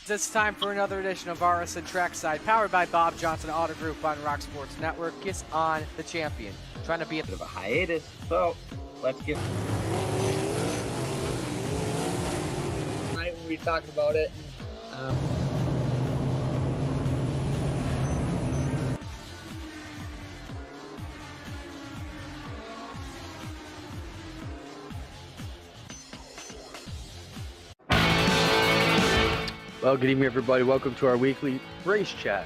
It's time for another edition of RSN Trackside, powered by Bob Johnson Auto Group on Rock Sports Network. Kiss on the champion. Trying to be a bit of a hiatus, so let's get. Tonight when we talked about it. Well, good evening, everybody. Welcome to our weekly race chat.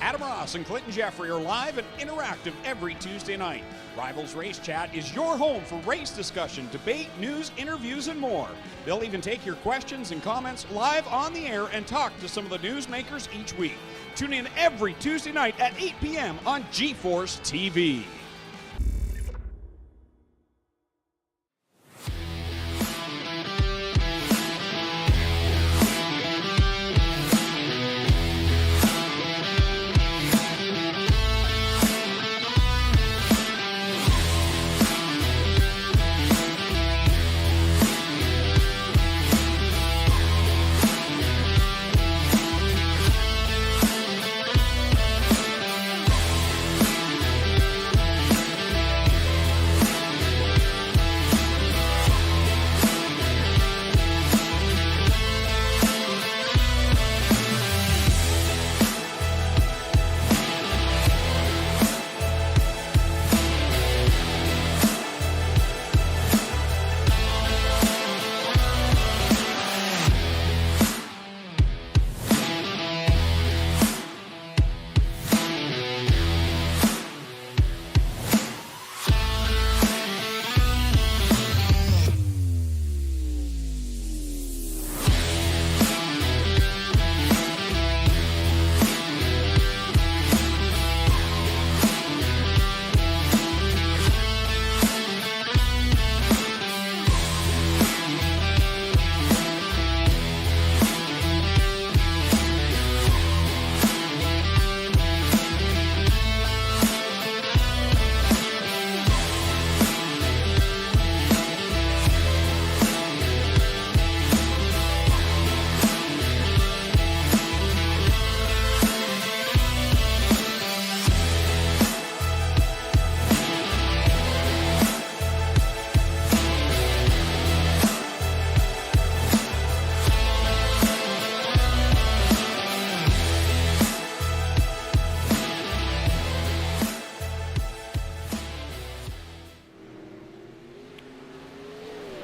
Adam Ross and Clinton Jeffrey are live and interactive every Tuesday night. Rivals Race Chat is your home for race discussion, debate, news, interviews, and more. They'll even take your questions and comments live on the air and talk to some of the newsmakers each week. Tune in every Tuesday night at 8 p.m. on GeForce TV.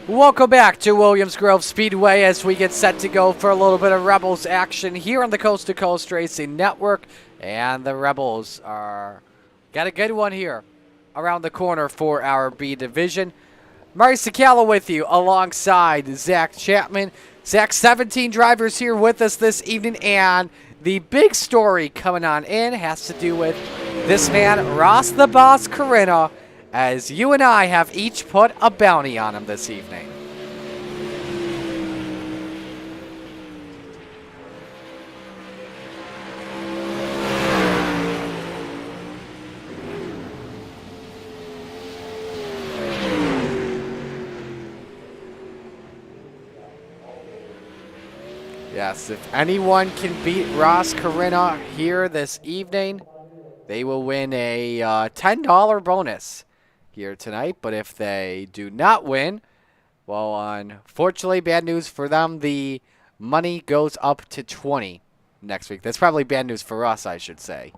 Welcome back to Williams Grove Speedway as we get set to go for a little bit of Rebels action here on the Coast to Coast Racing Network. And the Rebels got a good one here around the corner for our B division. Murray Sakala with you alongside Zach Chapman. Zach, 17 drivers here with us this evening, and the big story coming on in has to do with this man, Ross the Boss Corrina, as you and I have each put a bounty on him this evening. Yes, if anyone can beat Ross Corrina here this evening, they will win a $10 bonus here tonight. But if they do not win, well, unfortunately, bad news for them. The money goes up to $20 next week. That's probably bad news for us, I should say.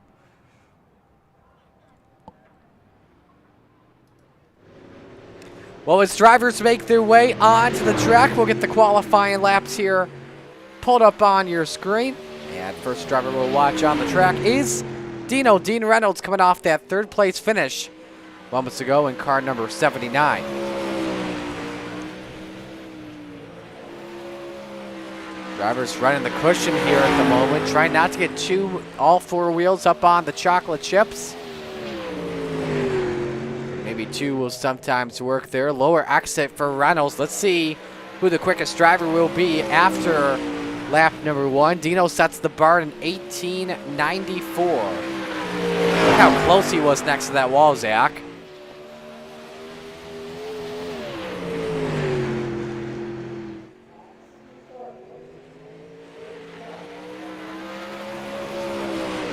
Well, as drivers make their way onto the track, we'll get the qualifying laps here pulled up on your screen. And first driver we'll watch on the track is Dean Reynolds, coming off that third place finish moments ago in car number 79. Drivers running the cushion here at the moment, trying not to get all four wheels up on the chocolate chips. Maybe two will sometimes work there. Lower exit for Reynolds. Let's see who the quickest driver will be after lap number one. Dino sets the bar in 1894. Look how close he was next to that wall, Zach.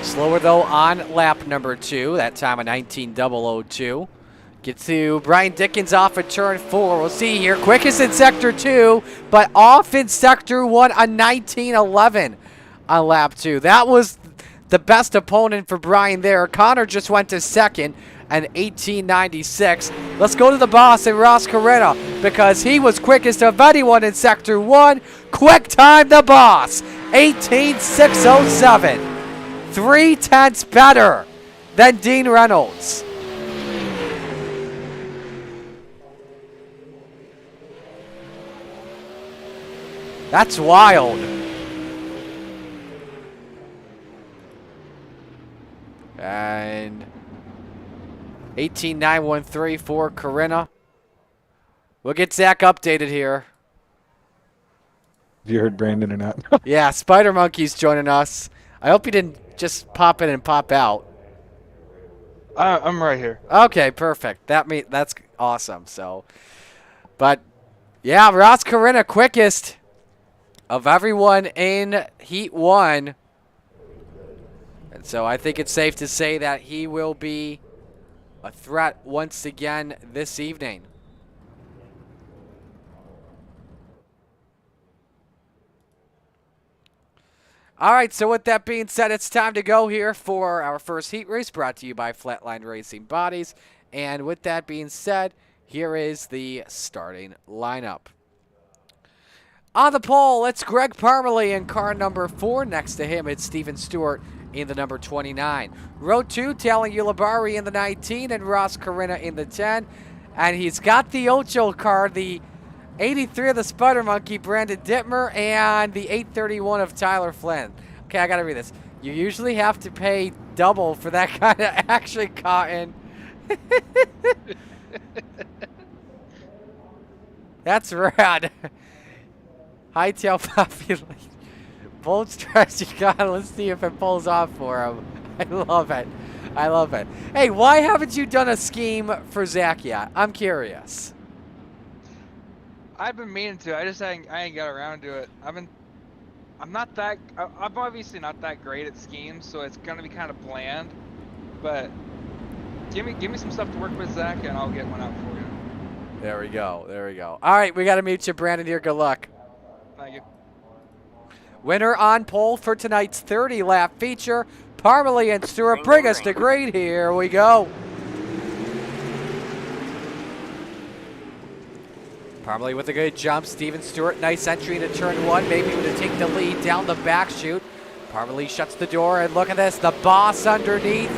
Slower, though, on lap number 2. That time of 19.002. Get to Brian Dickens off at turn 4. We'll see here. Quickest in Sector 2, but off in Sector 1 on 19.11 on lap 2. That was the best opponent for Brian there. Connor just went to second and 18.96. Let's go to the boss and Ross Carrera because he was quickest of anyone in Sector 1. Quick time, the boss, 18.607. 3/10 better than Dean Reynolds. That's wild. And 18.913 for Corinna. We'll get Zach updated here. Have you heard Brandon or not? Yeah, Spider Monkey's joining us. I hope he didn't just pop in and pop out. I'm right here. Okay, perfect. That's awesome. So, but yeah, Ross Corinna quickest of everyone in Heat 1. And so I think it's safe to say that he will be a threat once again this evening. All right, so with that being said, it's time to go here for our first heat race brought to you by Flatline Racing Bodies. And with that being said, here is the starting lineup. On the pole, it's Greg Parmalee in car number 4. Next to him, it's Steven Stewart in the number 29. Row 2, Tally Ulibarri in the 19 and Ross Corinna in the 10. And he's got the Ocho car, the 83 of the Spider Monkey, Brandon Dittmer, and the 831 of Tyler Flynn. Okay, I gotta read this. You usually have to pay double for that kind of action, Cotton. That's rad. Hightail population. Bold stretch, let's see if it pulls off for him. I love it. I love it. Hey, why haven't you done a scheme for Zach yet? I'm curious. I've been meaning to. I ain't got around to it. I'm obviously not that great at schemes, so it's gonna be kind of bland. But give me some stuff to work with, Zach, and I'll get one out for you. There we go. There we go. All right, we got to mute you, Brandon. Here, good luck. Thank you. Winner on pole for tonight's 30-lap feature, Parmalee and Stewart. Bring us to green. Here we go. Parmalee with a good jump. Steven Stewart, nice entry into turn 1. Maybe to take the lead down the back chute. Parmalee shuts the door, and look at this. The boss underneath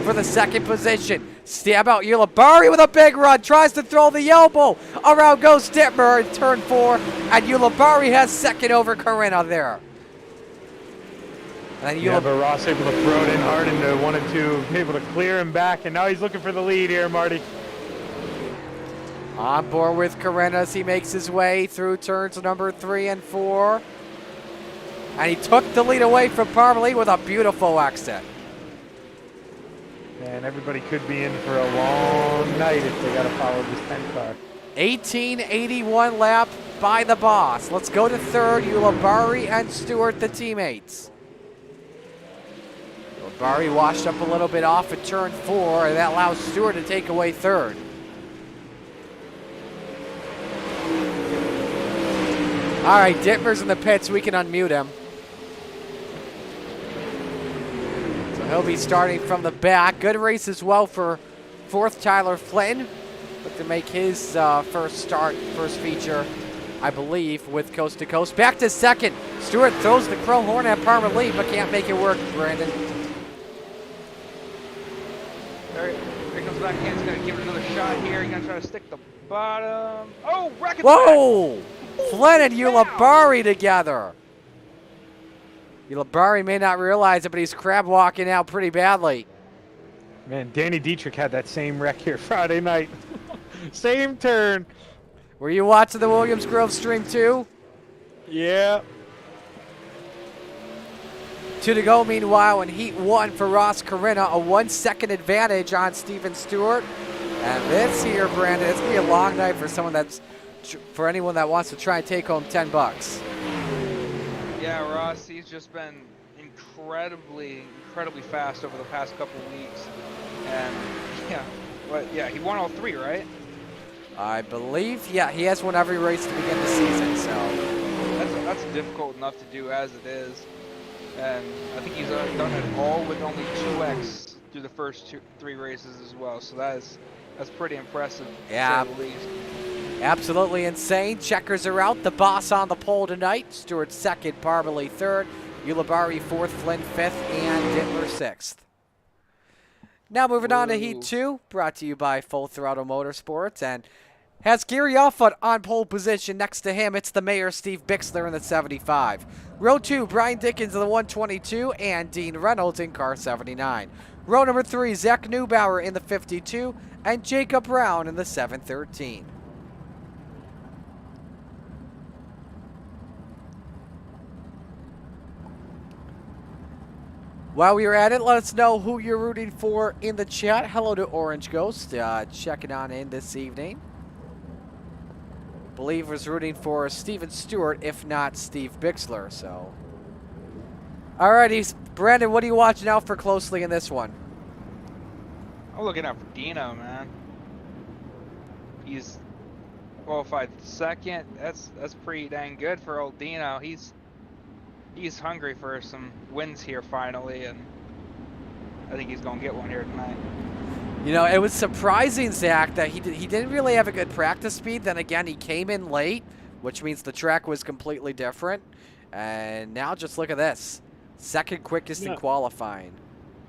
for the second position. Stab out Ulibarri with a big run. Tries to throw the elbow. Around goes Dittmer in turn 4. And Ulibarri has second over Corinna there. And then But Ross able to throw it in hard into 1 and 2, able to clear him back, and now he's looking for the lead here, Marty. On board with Corinna as he makes his way through turns number 3 and 4. And he took the lead away from Parmalee with a beautiful exit. And everybody could be in for a long night if they got to follow this 10 car. 1881 lap by the boss. Let's go to third. Ulibarri and Stewart, the teammates. Ulibarri washed up a little bit off at turn 4, and that allows Stewart to take away third. All right, Dittmer's in the pits. We can unmute him. So he'll be starting from the back. Good race as well for fourth Tyler Flynn. Look to make his first feature, I believe, with Coast to Coast. Back to second. Stewart throws the crow horn at Parmalee, but can't make it work, Brandon. There comes back in. He's going to give it another shot here. He's going to try to stick the bottom. Oh, Rackets! Whoa! Flynn and Ulibarri together. Ulibarri may not realize it, but he's crab walking out pretty badly. Man, Danny Dietrich had that same wreck here Friday night. Same turn. Were you watching the Williams Grove stream too? Yeah. 2 to go, meanwhile, in Heat 1 for Ross Corinna. A 1-second advantage on Steven Stewart. And this here, Brandon, it's going to be a long night for anyone that wants to try and take home $10. Yeah, Ross, he's just been incredibly incredibly fast over the past couple weeks. And yeah, he won all 3, right? I believe, yeah, he has won every race to begin the season, so. That's difficult enough to do as it is. And I think he's done it all with only 2x through the first 3 races as well. So that's pretty impressive, Yeah. to say the least. Absolutely insane. Checkers are out. The boss on the pole tonight. Stewart 2nd, Parmalee 3rd, Ulibarri 4th, Flynn 5th, and Dittler 6th. Now moving on to Heat 2, brought to you by Full Throttle Motorsports, and has Gary Offutt on pole position. Next to him, it's the Mayor, Steve Bixler, in the 75. Row 2, Brian Dickens in the 122, and Dean Reynolds in car 79. Row number 3, Zach Neubauer in the 52, and Jacob Brown in the 713. While we are at it, let us know who you're rooting for in the chat. Hello to Orange Ghost, checking on in this evening. Believe was rooting for Steven Stewart, if not Steve Bixler. So, alrighty, Brandon, what are you watching out for closely in this one? I'm looking out for Dino, man. He's qualified 2nd. That's pretty dang good for old Dino. He's hungry for some wins here finally, and I think he's gonna get one here tonight. You know, it was surprising, Zach, that he didn't really have a good practice speed. Then again, he came in late, which means the track was completely different. And now just look at this. 2nd quickest in qualifying.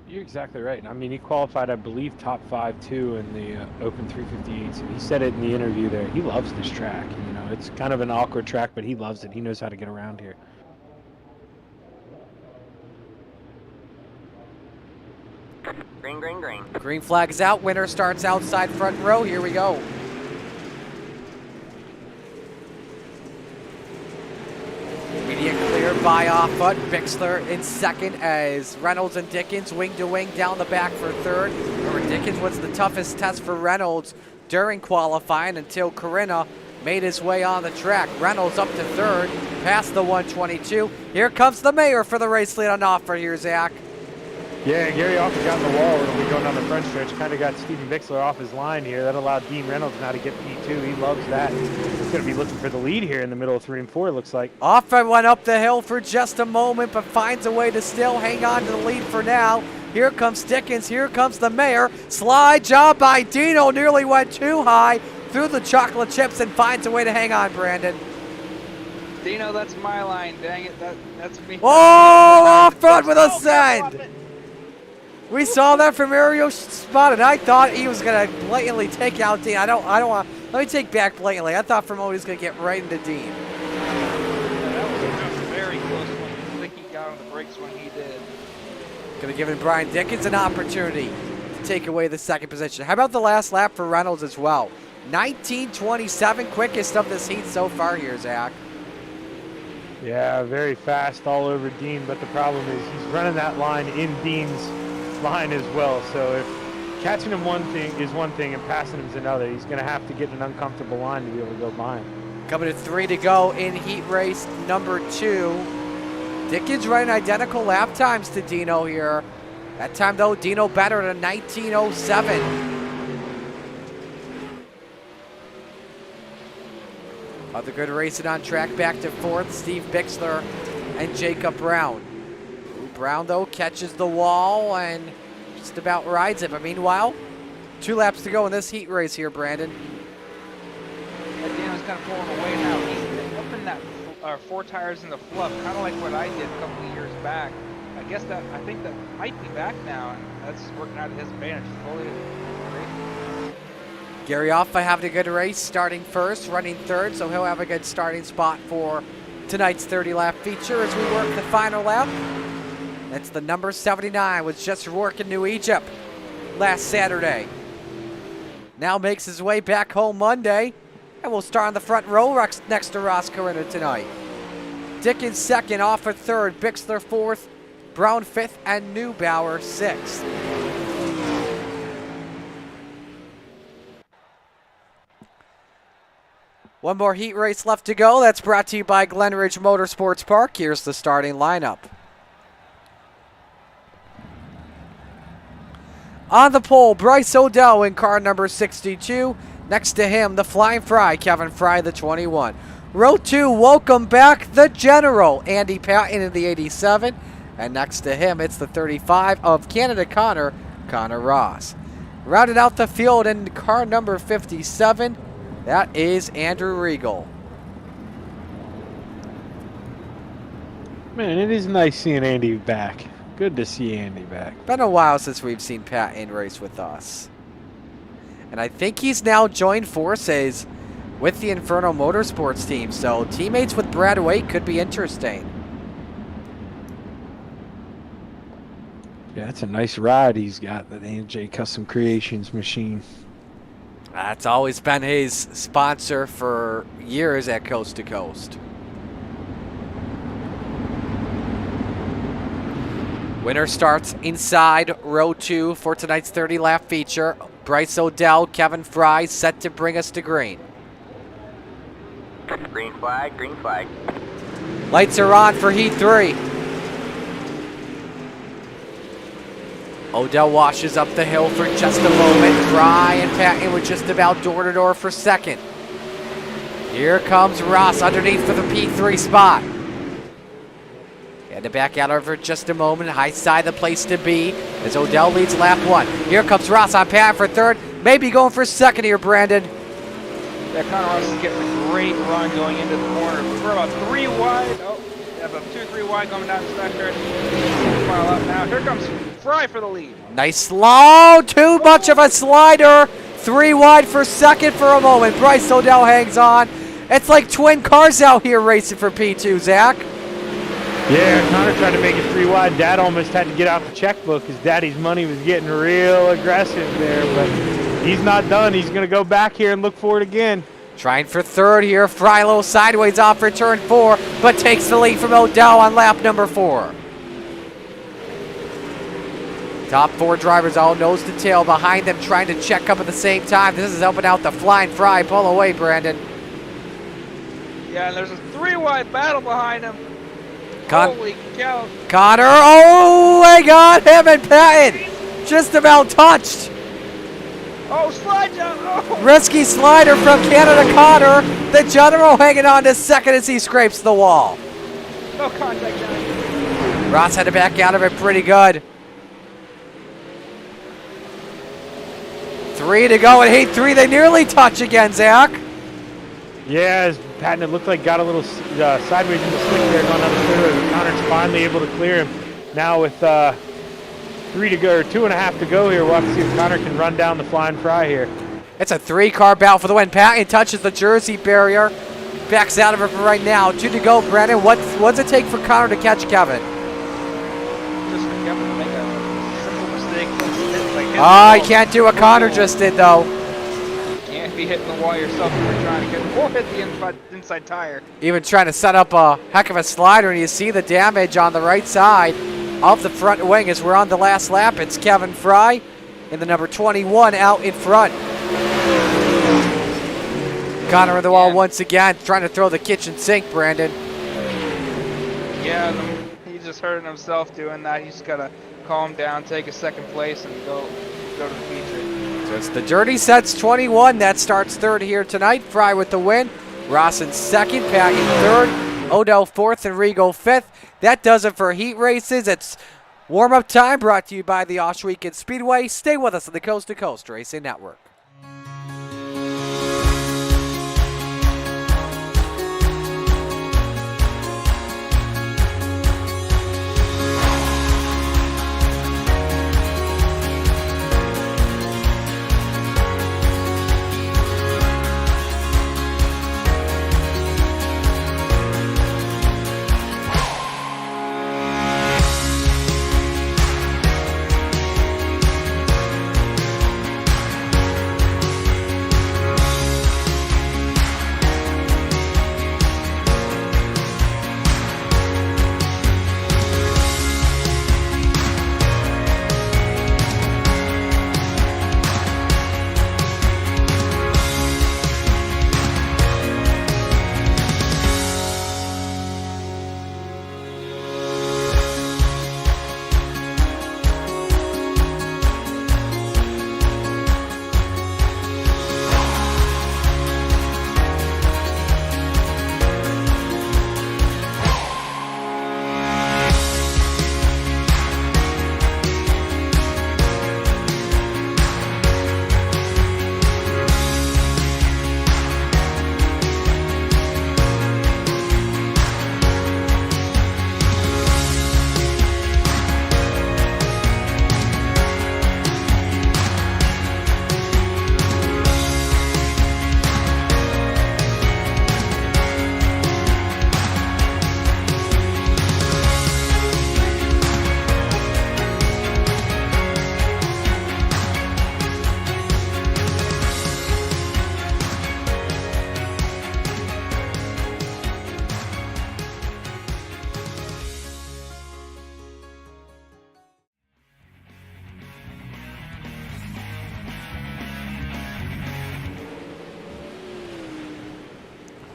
You're exactly right. I mean, he qualified, I believe, top 5 too in the Open 358. So he said it in the interview there. He loves this track. You know, it's kind of an awkward track, but he loves it. He knows how to get around here. Green, green, green. Green flag is out. Winner starts outside front row. Here we go. Immediate clear by Offutt. Bixler in 2nd as Reynolds and Dickens wing to wing down the back for 3rd. Remember, Dickens was the toughest test for Reynolds during qualifying until Corinna made his way on the track. Reynolds up to 3rd, past the 122. Here comes the Mayor for the race lead on Offutt here, Zach. Yeah, Gary Offutt got in the wall when we going down the front stretch. Kind of got Steven Bixler off his line here. That allowed Dean Reynolds now to get P2. He loves that. He's going to be looking for the lead here in the middle of 3 and 4, it looks like. Offutt went up the hill for just a moment, but finds a way to still hang on to the lead for now. Here comes Dickens. Here comes the Mayor. Slide job by Dino. Nearly went too high through the chocolate chips and finds a way to hang on, Brandon. Dino, that's my line. Dang it, that's me. Oh, Offutt with a send. We saw that from Aerial spot, and I thought he was going to blatantly take out Dean. I don't want. Let me take back blatantly. I thought Fermo was going to get right into Dean. Yeah, that was a very close one. I think he got on the brakes when he did. Could have given Brian Dickens an opportunity to take away the 2nd position. How about the last lap for Reynolds as well? 19:27, quickest of this heat so far here, Zach. Yeah, very fast all over Dean, but the problem is he's running that line in Dean's line as well. So if catching him one thing and passing him is another, he's going to have to get an uncomfortable line to be able to go by him. Coming to 3 to go in heat race number 2. Dickens running identical lap times to Dino here. That time though, Dino better at a 19:07. Other good racing on track back to 4th, Steve Bixler and Jacob Brown. Brown, though, catches the wall and just about rides it. But meanwhile, 2 laps to go in this heat race here, Brandon. Yeah, Dino's kind of pulling away now. He's flipping that 4 tires in the fluff, kind of like what I did a couple of years back. I think that might be back now, and that's working out to his advantage fully. Gary Offutt having a good race, starting 1st, running 3rd, so he'll have a good starting spot for tonight's 30-lap feature as we work the final lap. That's the number 79, was just working New Egypt last Saturday. Now makes his way back home Monday, and will start on the front row next to Ross Corinna tonight. Dickens 2nd, Offutt 3rd, Bixler 4th, Brown 5th, and Neubauer 6th. One more heat race left to go. That's brought to you by Glenridge Motorsports Park. Here's the starting lineup. On the pole, Bryce O'Dell in car number 62. Next to him, the Flying Fry, Kevin Fry, the 21. Row 2, welcome back, the General, Andy Patton in the 87. And next to him, it's the 35 of Canada Connor Ross. Rounded out the field in car number 57, that is Andrew Regal. Man, it is nice seeing Andy back. Good to see Andy back. Been a while since we've seen Patton race with us. And I think he's now joined forces with the Inferno Motorsports team, so teammates with Brad Waite could be interesting. Yeah, that's a nice ride he's got, that AJ Custom Creations machine. That's always been his sponsor for years at Coast to Coast. Winner starts inside row 2 for tonight's 30-lap feature. Bryce O'Dell, Kevin Fry set to bring us to green. Green flag, green flag. Lights are on for heat 3. O'Dell washes up the hill for just a moment. Fry and Patton were just about door-to-door for second. Here comes Ross underneath for the P3 spot. Had to back out over just a moment. High side the place to be as O'Dell leads lap 1. Here comes Ross on Patton for third. Maybe going for second here, Brandon. Yeah, Connor Ross is getting a great run going into the corner. We're about 3 wide. Oh, yeah, about 2-3 wide coming down the sector. File up now. Here comes Fry for the lead. Nice slow. Too much of a slider. 3 wide for second for a moment. Bryce O'Dell hangs on. It's like twin cars out here racing for P2, Zach. Yeah, Connor tried to make it 3 wide. Dad almost had to get out the checkbook because Daddy's money was getting real aggressive there, but he's not done. He's going to go back here and look for it again. Trying for third here. Fry low sideways off for turn 4, but takes the lead from O'Dell on lap number 4. Top 4 drivers all nose to tail behind them, trying to check up at the same time. This is helping out the Flying Fry. Pull away, Brandon. Yeah, and there's a 3 wide battle behind him. Holy cow. Connor, oh, I got him and Patton. Just about touched. Oh, slide jump. Oh. Risky slider from Canada Connor. The General hanging on to second as he scrapes the wall. No contact, Johnny. Ross had to back out of it pretty good. 3 to go in heat 3. They nearly touch again, Zach. Yeah, as Patton, it looked like got a little sideways in the slick there going down the clear. Connor's finally able to clear him. Now with 3 to go, or 2.5 to go here, we'll have to see if Connor can run down the Flying Fry here. It's a 3-car battle for the win. Patton touches the Jersey barrier. Backs out of it for right now. 2 to go, Brandon. What's it take for Connor to catch Kevin? Just for Kevin to make a simple mistake. He can't do what Connor just did, though. Can't be hitting the wall yourself if you're trying to get, or hit the inside tire. Even trying to set up a heck of a slider, and you see the damage on the right side of the front wing as we're on the last lap. It's Kevin Fry in the number 21 out in front. Connor in the wall once again, trying to throw the kitchen sink, Brandon. Yeah, he's just hurting himself doing that. He's got to calm down, take a second place, and go to the feature. So it's the Dirty Sets 21 that starts third here tonight. Fry with the win. Ross in second, Patton third, O'Dell fourth, and Regal fifth. That does it for heat races. It's warm-up time brought to you by the Osh Weekend Speedway. Stay with us on the Coast to Coast Racing Network.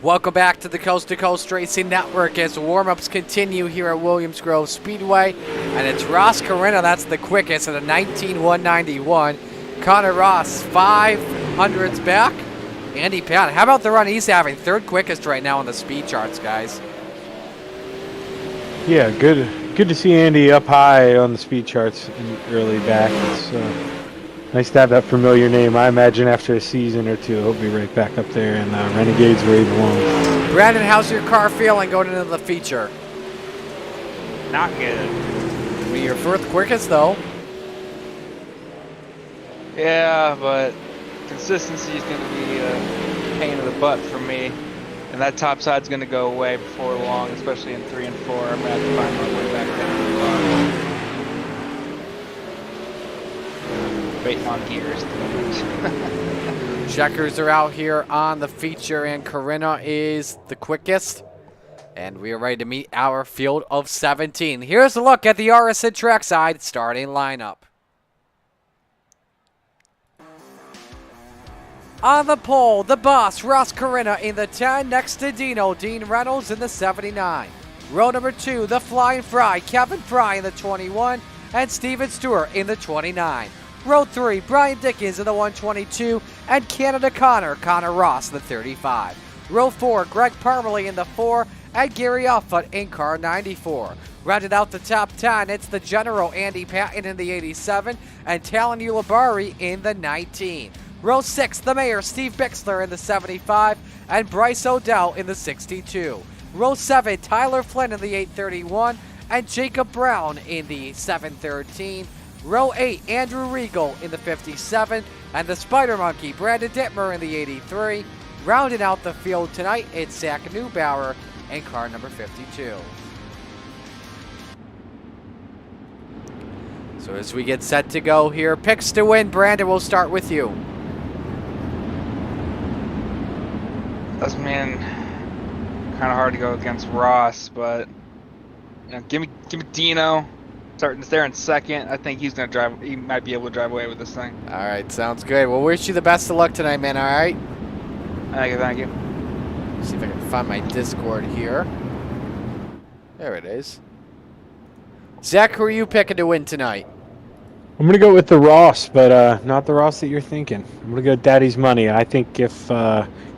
Welcome back to the Coast to Coast Racing Network as warm-ups continue here at Williams Grove Speedway. And it's Ross Carina, that's the quickest at a 19.191. Connor Ross, 500s back. Andy Pat, how about the run he's having? Third quickest right now on the speed charts, guys. Yeah, good to see Andy up high on the speed charts in early back. It's nice to have that familiar name. I imagine after a season or two, he'll be right back up there in Renegades where he belongs. Brandon, how's your car feeling going into the feature? Not good. I mean, your fourth quickest, though. Yeah, but consistency is going to be a pain in the butt for me. And that top side's going to go away before long, especially in 3 and 4. I'm going to have to find my way back down. Waiting on gears. Checkers are out here on the feature, and Carina is the quickest. And we are ready to meet our field of 17. Here's a look at the RSN trackside starting lineup. On the pole, the boss, Ross Carina in the 10, next to Dino, Dean Reynolds in the 79. Row number 2, the Flying Fry, Kevin Fry in the 21, and Steven Stewart in the 29. Row 3, Brian Dickens in the 122, and Canada Connor Ross in the 35. Row 4, Greg Parmalee in the 4, and Gary Offutt in car 94. Rounded out the top 10, it's the General Andy Patton in the 87, and Talon Ulibarri in the 19. Row 6, the Mayor, Steve Bixler in the 75, and Bryce O'Dell in the 62. Row 7, Tyler Flynn in the 831, and Jacob Brown in the 713. Row 8, Andrew Regal in the 57, and the Spider Monkey, Brandon Dittmer in the 83. Rounding out the field tonight, it's Zach Neubauer in car number 52. So as we get set to go here, picks to win, Brandon, we'll start with you. That's, man, kind of hard to go against Ross, but you know, give me Dino. Starting there in second. I think he's gonna drive. He might be able to drive away with this thing. All right, sounds good. Well, wish you the best of luck tonight, man. All right. Thank you. See if I can find my Discord here. There it is. Zach, who are you picking to win tonight? I'm going to go with the Ross, but not the Ross that you're thinking. I'm going to go with Daddy's Money. I think if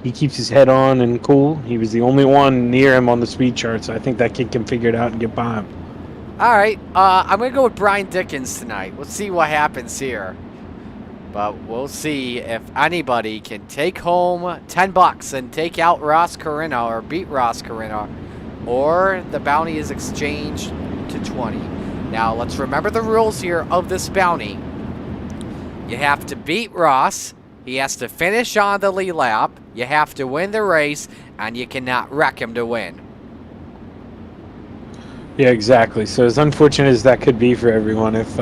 he keeps his head on and cool, he was the only one near him on the speed charts. I think that kid can figure it out and get by him. All right, I'm going to go with Brian Dickens tonight. We'll see what happens here. But we'll see if anybody can take home $10 and take out Ross Carina or beat Ross Carina, or the bounty is exchanged to 20. Now, let's remember the rules here of this bounty. You have to beat Ross. He has to finish on the lead lap. You have to win the race, and you cannot wreck him to win. Yeah, exactly. So as unfortunate as that could be for everyone, if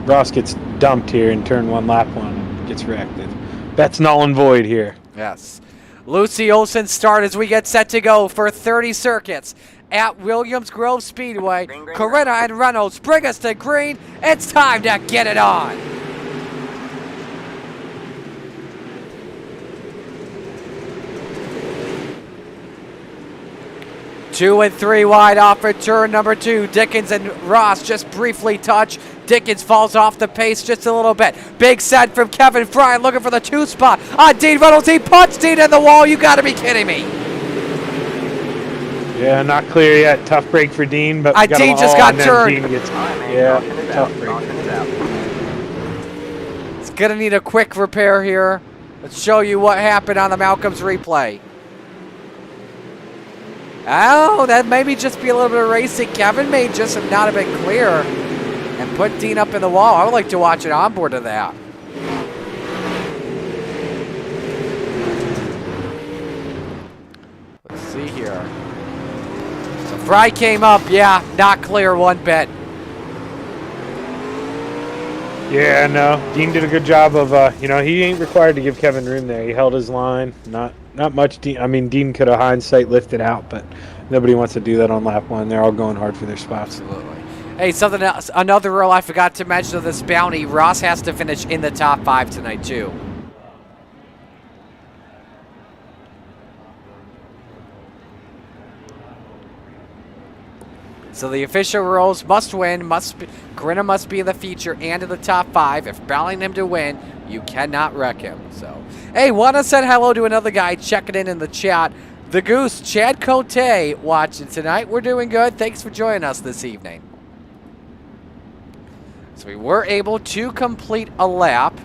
Ross gets dumped here in turn 1, lap 1, gets wrecked, that's null and void here. Yes. Lucy Olsen start as we get set to go for 30 circuits at Williams Grove Speedway. Green, green, Carina and Reynolds bring us to green. It's time to get it on. Two and 3 wide off at turn number 2. Dickens and Ross just briefly touch. Dickens falls off the pace just a little bit. Big set from Kevin Fry looking for the 2 spot. On Dean Reynolds, he punched Dean in the wall. You got to be kidding me. Yeah, not clear yet. Tough break for Dean, but Dean just got turned. Dean gets, man, yeah, caution is tough out, break. caution is out. It's going to need a quick repair here. Let's show you what happened on the Malcolm's replay. Oh, that maybe just be a little bit of racing. Kevin may just have not have been clear and put Dean up in the wall. I would like to watch an onboard of that. Let's see here. So Fry came up. Yeah, not clear one bit. Yeah, no. Dean did a good job of, he ain't required to give Kevin room there. He held his line. Not much. Dean could have hindsight lifted out, but nobody wants to do that on lap 1. They're all going hard for their spots. Absolutely. Hey, something else. Another rule I forgot to mention of this bounty. Ross has to finish in the top 5 tonight, too. So the official rules: must win, Carino must be in the feature and in the top 5. If battling him to win, you cannot wreck him. So, hey, want to say hello to another guy checking in the chat. The Goose, Chad Cote, watching tonight. We're doing good. Thanks for joining us this evening. So we were able to complete a lap.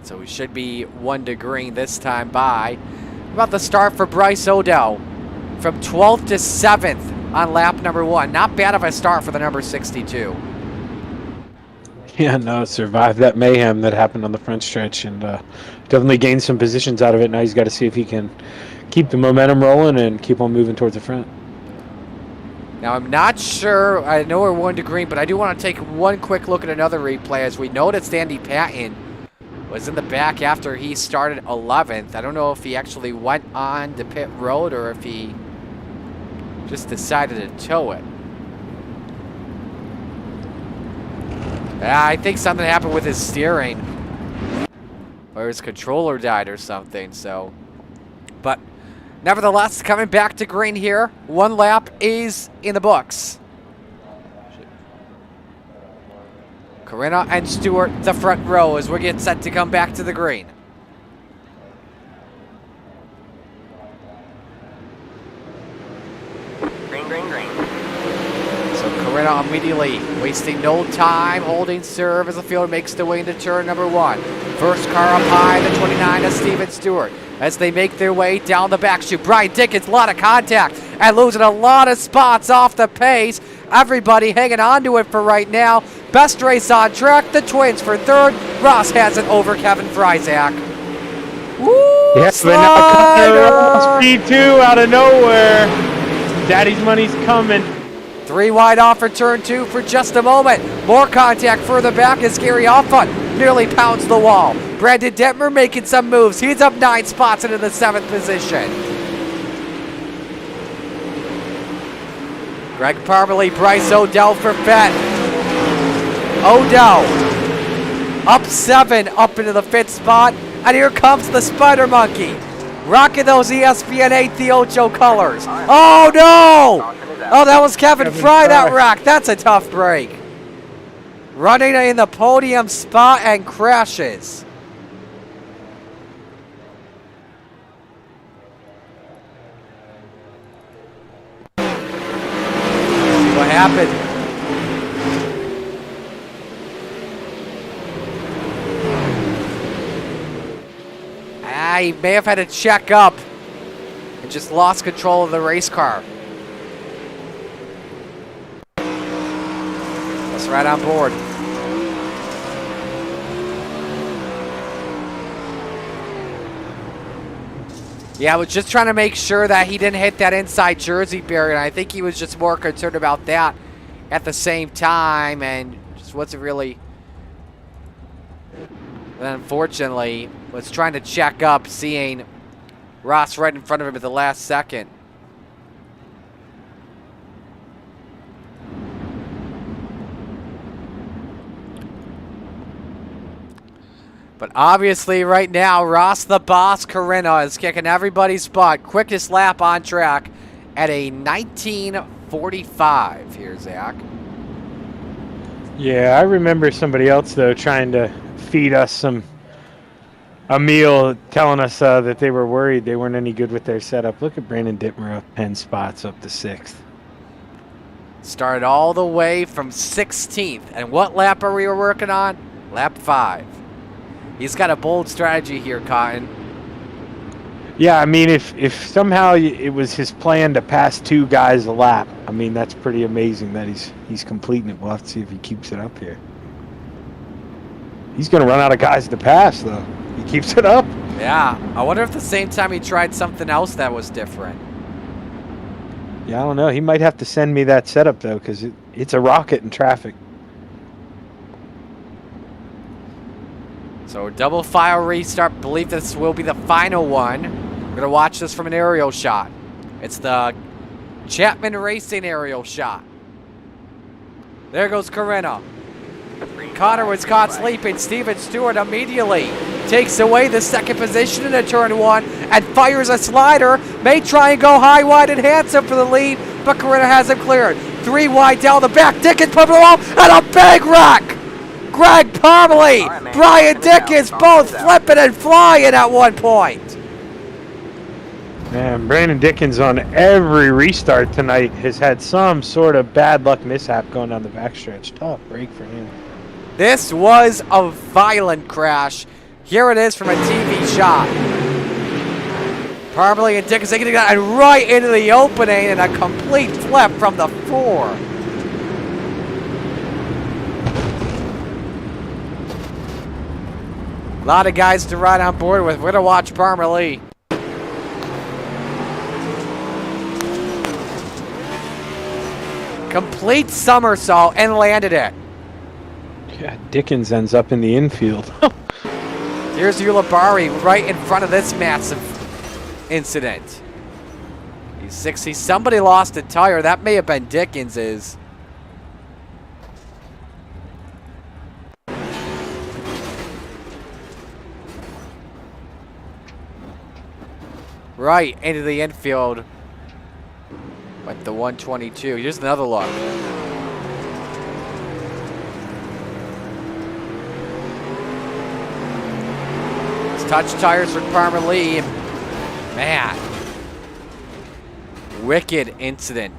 So we should be 1 to green this time by. About the start for Bryce O'Dell from 12th to 7th on lap number 1. Not bad of a start for the number 62. Yeah, no, survived that mayhem that happened on the front stretch and definitely gained some positions out of it. Now he's got to see if he can keep the momentum rolling and keep on moving towards the front. Now, I'm not sure. I know we're 1 to green, but I do want to take one quick look at another replay. As we noticed, Andy Patton was in the back after he started 11th. I don't know if he actually went on to pit road or if he just decided to tow it. I think something happened with his steering, or his controller died or something. So, but nevertheless, coming back to green here. 1 lap is in the books. Carino and Stewart, the front row, as we get set to come back to the green. Green, green, green. So Carino immediately wasting no time, holding serve as the field makes the way into turn number 1. First car up high, the 29 of Steven Stewart. As they make their way down the back chute. Brian Dickens, a lot of contact and losing a lot of spots off the pace. Everybody hanging on to it for right now. Best race on track, the Twins for 3rd. Ross has it over Kevin Fryzak. Woo! Yes, but now speed 2 out of nowhere. Daddy's money's coming. 3 wide off for turn 2 for just a moment. More contact further back as Gary Alpha nearly pounds the wall. Brandon Detmer making some moves. He's up 9 spots into the 7th position. Greg Parmalee, Bryce O'Dell for Fett. O'Dell up 7, up into the 5th spot. And here comes the Spider Monkey. Rocking those ESPN 8 The Ocho colors. Oh no! Oh, that was Kevin Fry that rocked. That's a tough break. Running in the podium spot and crashes. What happened? He may have had to check up and just lost control of the race car. That's right on board. Yeah, I was just trying to make sure that he didn't hit that inside jersey barrier, and I think he was just more concerned about that at the same time, and just wasn't really. And unfortunately, was trying to check up, seeing Ross right in front of him at the last second. But obviously right now, Ross the Boss Carino is kicking everybody's butt. Quickest lap on track at a 19:45 here, Zach. Yeah, I remember somebody else, though, trying to feed us a meal, telling us that they were worried they weren't any good with their setup. Look at Brandon Dittmer up 10 spots up to 6th. Started all the way from 16th. And what lap are we working on? Lap 5. He's got a bold strategy here, Cotton. Yeah, I mean, if somehow it was his plan to pass 2 guys a lap, I mean, that's pretty amazing that he's completing it. We'll have to see if he keeps it up here. He's going to run out of guys to pass, though. He keeps it up. Yeah, I wonder if at the same time he tried something else that was different. Yeah, I don't know. He might have to send me that setup, though, because it's a rocket in traffic. So double file restart. Believe this will be the final one. We're going to watch this from an aerial shot. It's the Chapman Racing aerial shot. There goes Corinna. Connor was caught sleeping. Steven Stewart immediately takes away the second position into turn 1 and fires a slider. May try and go high, wide, and handsome for the lead, but Corinna has him cleared. 3 wide down the back. Dickens put it along, and a big wreck! Greg Parmalee, Brian Dickens both flipping and flying at one point. Man, Brandon Dickens on every restart tonight has had some sort of bad luck mishap going down the backstretch. Tough break for him. This was a violent crash. Here it is from a TV shot. Parmalee and Dickens taking it and right into the opening and a complete flip from the 4. A lot of guys to ride on board with. We're going to watch Parmalee. Complete somersault and landed it. Yeah, Dickens ends up in the infield. Here's Ulibarri right in front of this massive incident. He's 60. Somebody lost a tire. That may have been Dickens's. Right into the infield. But the 122. Here's another look. Touch tires for Parmalee. Man. Wicked incident.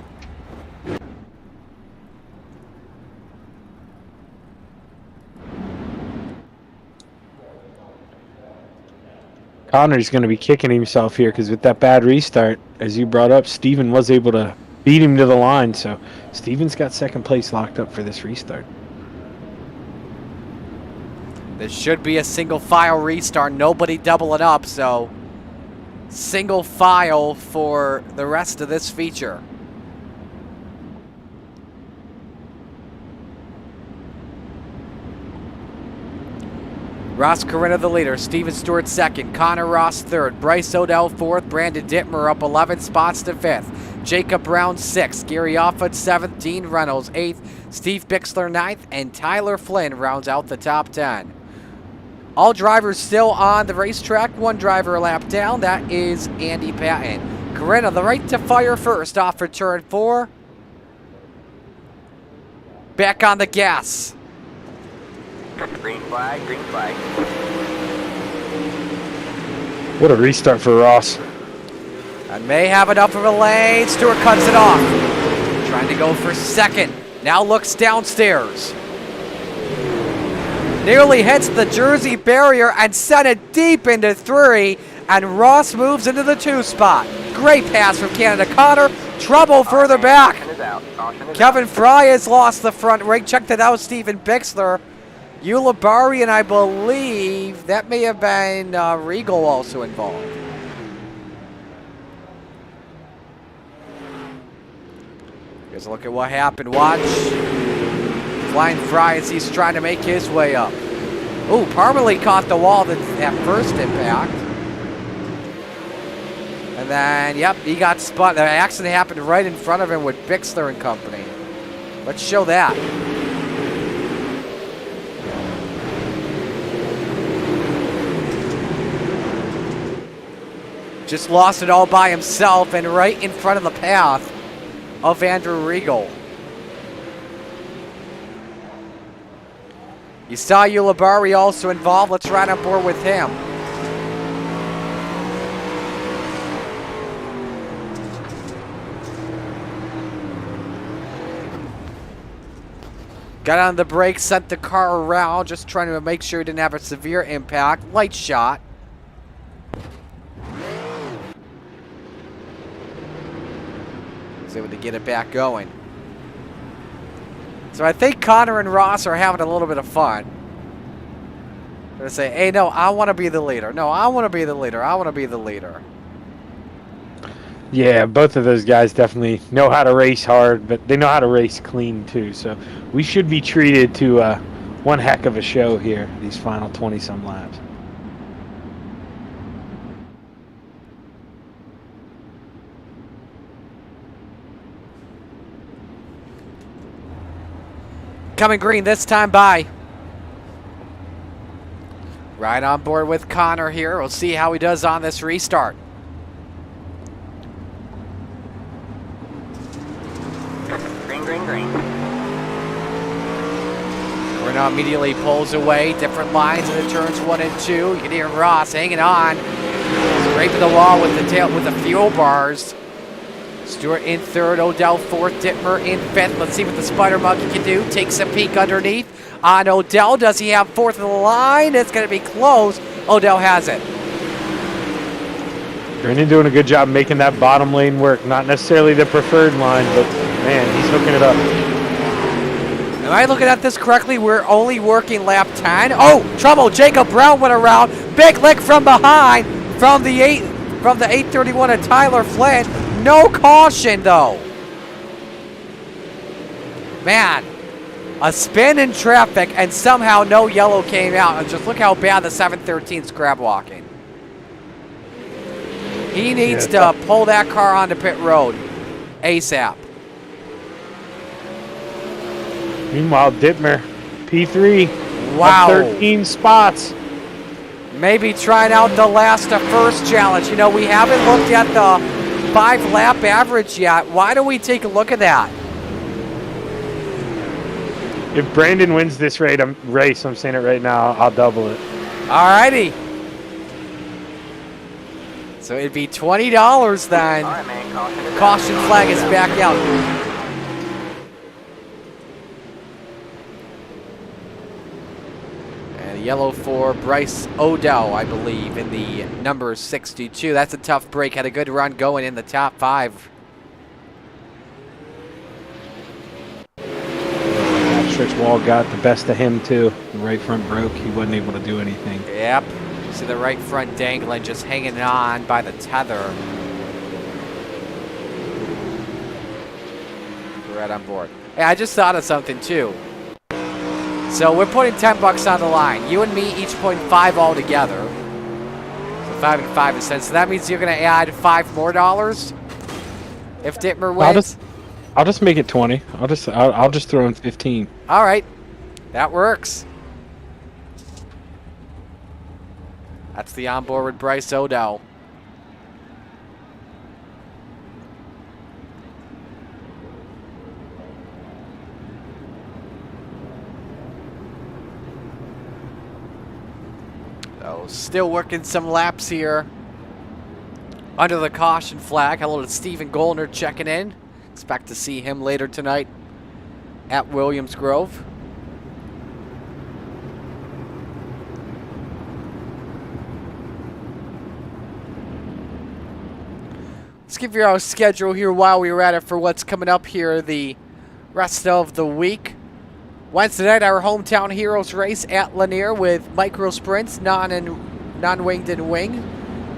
Connor's going to be kicking himself here because with that bad restart, as you brought up, Steven was able to beat him to the line. So Steven's got second place locked up for this restart. This should be a single file restart. Nobody doubling up, so single file for the rest of this feature. Ross Corinna the leader, Steven Stewart second, Connor Ross third, Bryce Odell fourth, Brandon Dittmer up 11 spots to fifth, Jacob Brown sixth, Gary Offut seventh, Dean Reynolds eighth, Steve Bixler ninth, and Tyler Flynn rounds out the top 10. All drivers still on the racetrack, one driver a lap down, that is Andy Patton. Corinna the right to fire first off for turn 4. Back on the gas. Green flag, green flag. What a restart for Ross. And may have enough of a lane. Stewart cuts it off. Trying to go for second. Now looks downstairs. Nearly hits the Jersey barrier and sent it deep into 3. And Ross moves into the 2 spot. Great pass from Canada Connor. Trouble further back. Kevin Fry has lost the front rig. Checked it out, Stephen Bixler. Ulibarri, and I believe that may have been Regal also involved. Here's a look at what happened. Watch. Flying Fry as he's trying to make his way up. Ooh, Parmalee caught the wall at first impact. And then, yep, he got spun. The accident happened right in front of him with Bixler and company. Let's show that. Just lost it all by himself and right in front of the path of Andrew Regal. You saw Ulibarri also involved. Let's ride on board with him. Got on the brakes, sent the car around, just trying to make sure he didn't have a severe impact. Light shot. Able to get it back going. So I think Connor and Ross are having a little bit of fun. They're going to say, hey, no, I want to be the leader. No, I want to be the leader. I want to be the leader. Yeah, both of those guys definitely know how to race hard, but they know how to race clean too. So we should be treated to one heck of a show here, these final 20-some laps. Coming green this time by. Right on board with Connor here. We'll see how he does on this restart. Green, green, green. Renault immediately pulls away. Different lines in the turns 1 and 2. You can hear Ross hanging on. Scraping the wall with the tail with the fuel bars. Stewart in third, Odell fourth, Dittmer in fifth. Let's see what the Spider Monkey can do. Takes a peek underneath on Odell. Does he have fourth in the line? It's going to be close. Odell has it. Brandon doing a good job making that bottom lane work. Not necessarily the preferred line, but man, he's hooking it up. Am I looking at this correctly? We're only working lap 10. Oh, trouble. Jacob Brown went around. Big lick from behind from the 831 of Tyler Flynn. No caution, though. Man, a spin in traffic, and somehow no yellow came out. And just look how bad the 713's grab walking. He needs to pull that car onto pit road ASAP. Meanwhile, Dittmer, P3, Wow. up 13 spots. Maybe trying out the last to first challenge. You know, we haven't looked at the 5-lap average yet. Why don't we take a look at that? If Brandon wins this race, I'm saying it right now, I'll double it. Alrighty. So it'd be $20 then. All right, man. Caution flag is back out. And yellow for Bryce Odell, I believe, in the number 62. That's a tough break. Had a good run going in the top 5. Stretch wall got the best of him too. The right front broke. He wasn't able to do anything. Yep. See the right front dangling, just hanging on by the tether. We're right on board. Hey, I just thought of something too. So we're putting $10 on the line. You and me each putting 5 all together. So 5 and 5 is 10. So that means you're gonna add $5 more if Dittmer wins. I'll just make it 20. I'll just throw in 15. All right, that works. That's the onboard with Bryce Odell. So still working some laps here under the caution flag. Hello to Stephen Goldner checking in. Expect to see him later tonight at Williams Grove. Let's give you our schedule here while we were at it for what's coming up here the rest of the week. Wednesday night, our hometown heroes race at Lanier with micro sprints, non-winged and wing,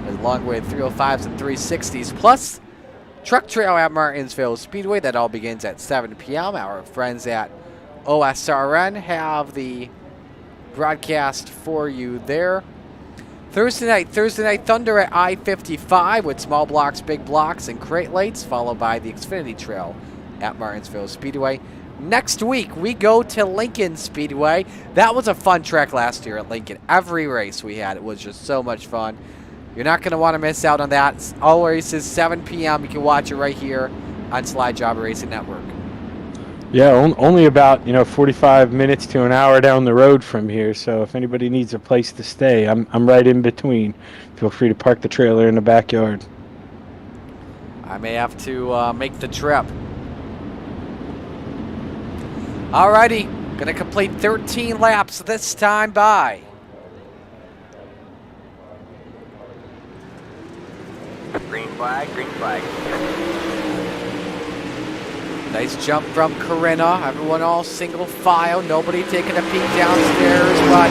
along with 305s and 360s, plus truck trail at Martinsville Speedway. That all begins at 7 p.m. Our friends at OSRN have the broadcast for you there. Thursday night Thunder at I-55 with small blocks, big blocks, and crate lights, followed by the Xfinity Trail at Martinsville Speedway. Next week, we go to Lincoln Speedway. That was a fun track last year at Lincoln. Every race we had, it was just so much fun. You're not going to want to miss out on that. All races, 7 p.m. You can watch it right here on Slide Job Racing Network. Yeah, only about 45 minutes to an hour down the road from here. So if anybody needs a place to stay, I'm right in between. Feel free to park the trailer in the backyard. I may have to make the trip. Alrighty, gonna complete 13 laps this time by. Green flag, green flag. Nice jump from Corinna. Everyone all single file. Nobody taking a peek downstairs, but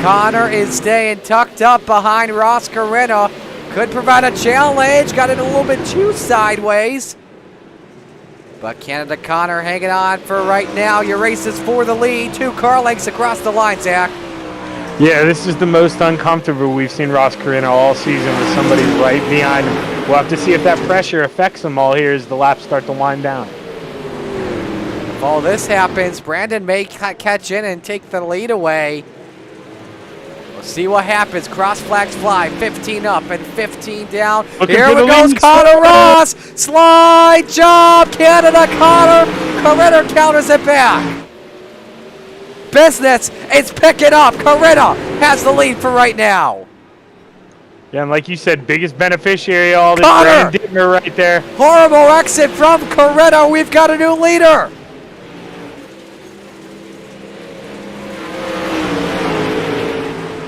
Connor is staying tucked up behind Ross Corinna. Could provide a challenge. Got it a little bit too sideways. But Canada Connor hanging on for right now. Your race is for the lead. 2 car lengths across the line, Zach. Yeah, this is the most uncomfortable we've seen Ross Corinna all season with somebody right behind him. We'll have to see if that pressure affects them all here as the laps start to wind down. If all this happens, Brandon may catch in and take the lead away. We'll see what happens. Cross flags fly. 15 up and 15 down. Here we goes Connor Ross. Slide job. Canada Connor. Corinna counters it back. Business is picking up. Corinna has the lead for right now. Yeah, and like you said, biggest beneficiary of all this Connor! Brandon Dittmer right there. Horrible exit from Corinna. We've got a new leader.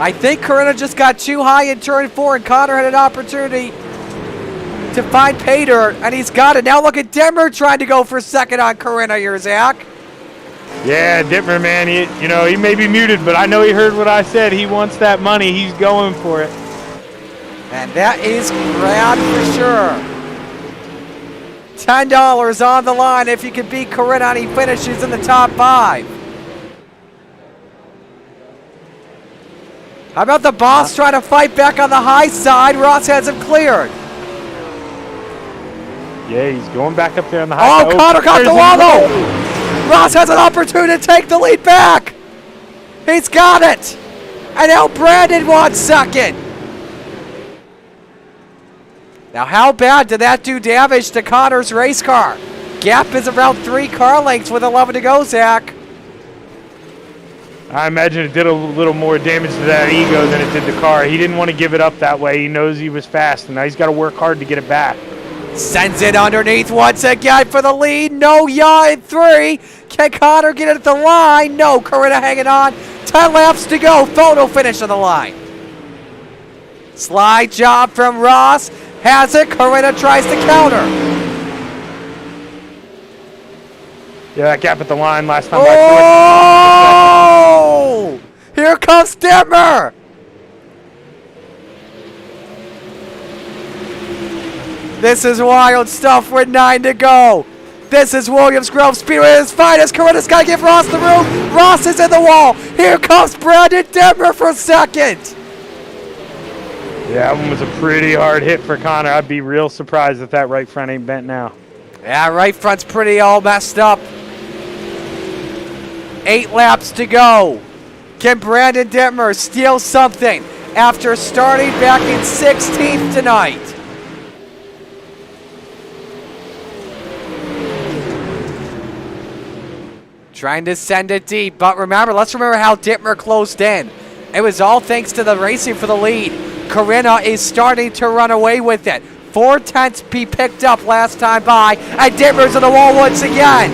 I think Corinna just got too high in turn 4, and Connor had an opportunity to find pay dirt, and he's got it. Now look at Dittmer trying to go for second on Corinna here, Zach. Yeah, Dittmer, man, he may be muted, but I know he heard what I said. He wants that money. He's going for it. And that is Brad for sure. $10 on the line if you can beat Corinna and he finishes in the top 5. How about the boss trying to fight back on the high side? Ross has him cleared. Yeah, he's going back up there on the high side. Oh, Connor got the wall though. Ross has an opportunity to take the lead back. He's got it. And now Brandon wants second. Now, how bad did that do damage to Connor's race car? Gap is around 3 car lengths with 11 to go, Zach. I imagine it did a little more damage to that ego than it did the car. He didn't want to give it up that way. He knows he was fast, and now he's got to work hard to get it back. Sends it underneath once again for the lead. No yaw in 3. Can Connor get it at the line? No, Corinna hanging on. 10 laps to go. Photo finish on the line. Slide job from Ross. Has it. Corinna tries to counter. Yeah, that gap at the line last time. Oh! Here comes Dittmer. This is wild stuff with 9 to go. This is Williams Grove Speedway at its finest. Corinna's got to give Ross the room. Ross is in the wall. Here comes Brandon Dittmer for second. Yeah, that one was a pretty hard hit for Connor. I'd be real surprised if that right front ain't bent now. Yeah, right front's pretty all messed up. 8 laps to go. Can Brandon Dittmer steal something after starting back in 16th tonight? Trying to send it deep, but let's remember how Dittmer closed in. It was all thanks to the racing for the lead. Corinna is starting to run away with it. 4/10 he picked up last time by, and Dittmer's in the wall once again.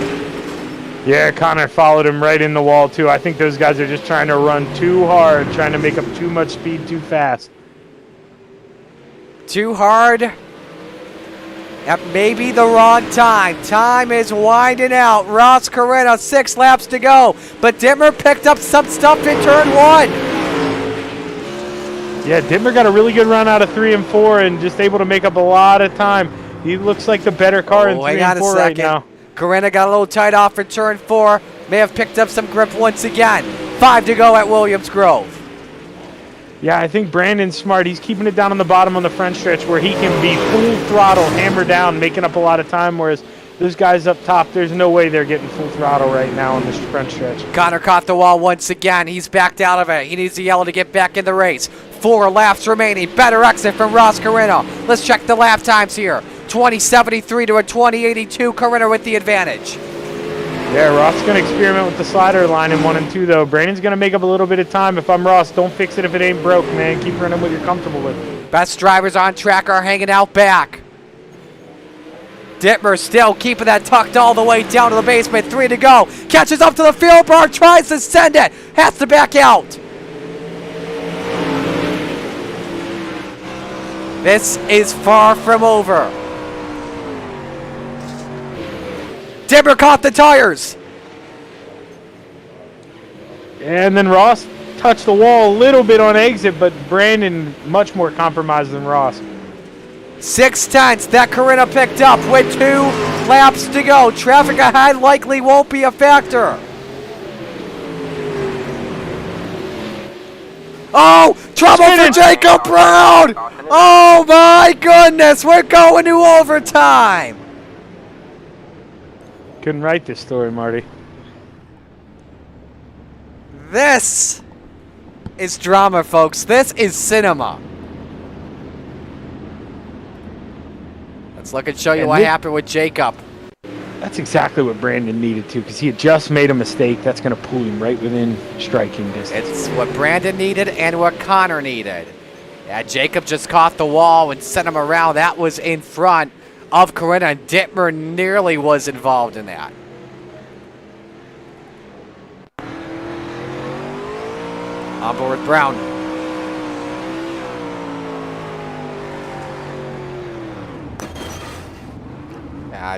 Yeah, Connor followed him right in the wall, too. I think those guys are just trying to run too hard, trying to make up too much speed too fast. Too hard at maybe the wrong time. Time is winding out. Ross Corinna, 6 laps to go, but Dittmer picked up some stuff in turn 1. Yeah, Dittmer got a really good run out of 3 and 4 and just able to make up a lot of time. He looks like the better car in 3 and 4 right now. Corinna got a little tight off for turn 4. May have picked up some grip once again. 5 to go at Williams Grove. Yeah, I think Brandon's smart. He's keeping it down on the bottom on the front stretch where he can be full throttle, hammer down, making up a lot of time, whereas those guys up top, there's no way they're getting full throttle right now on this front stretch. Connor caught the wall once again. He's backed out of it. He needs the yellow to get back in the race. 4 laps remaining. Better exit from Ross Corinna. Let's check the lap times here. 20.73 to a 20.82. Corinna with the advantage. Yeah, Ross is going to experiment with the slider line in 1 and 2, though. Brandon's going to make up a little bit of time. If I'm Ross, don't fix it if it ain't broke, man. Keep running what you're comfortable with. Best drivers on track are hanging out back. Dittmer still keeping that tucked all the way down to the basement. 3 to go. Catches up to the field bar. Tries to send it. Has to back out. This is far from over. Dittmer caught the tires. And then Ross touched the wall a little bit on exit, but Brandon much more compromised than Ross. 6/10 that Corinna picked up with 2 laps to go. Traffic ahead likely won't be a factor. Oh, trouble for Jacob Brown. Oh my goodness, we're going to overtime. Couldn't write this story, Marty. This is drama, folks. This is cinema. Let's look and show you And what this- happened with Jacob. That's exactly what Brandon needed to, because he had just made a mistake. That's going to pull him right within striking distance. It's what Brandon needed and what Connor needed. Yeah, Jacob just caught the wall and sent him around. That was in front of Corinna, and Dittmer nearly was involved in that. On board with Brown.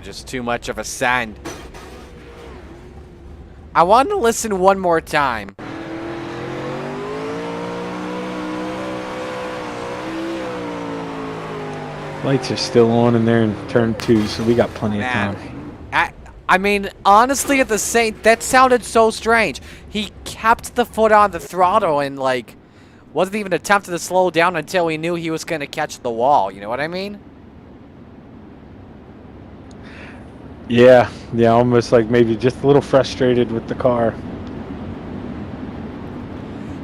Just too much of a send. I want to listen one more time. Lights are still on in there in turn 2, so we got plenty of time. I mean, honestly, at the same, that sounded so strange. He kept the foot on the throttle and, like, wasn't even attempting to slow down until he knew he was going to catch the wall. You know what I mean? Yeah, almost like maybe just a little frustrated with the car.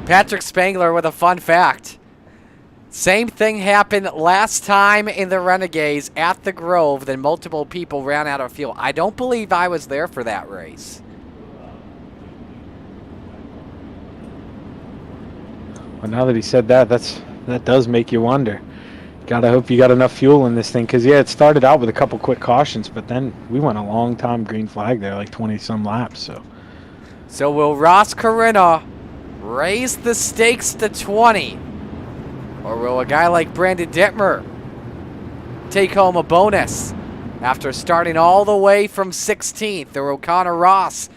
Patrick Spangler with a fun fact. Same thing happened last time in the Renegades at the Grove, then multiple people ran out of fuel. I don't believe I was there for that race. Well, now that he said that, that does make you wonder. Gotta hope you got enough fuel in this thing, because yeah, it started out with a couple quick cautions, but then we went a long time green flag there, like 20-some laps. So will Ross Corinna raise the stakes to 20? Or will a guy like Brandon Dittmer take home a bonus after starting all the way from 16th? Or will Connor Ross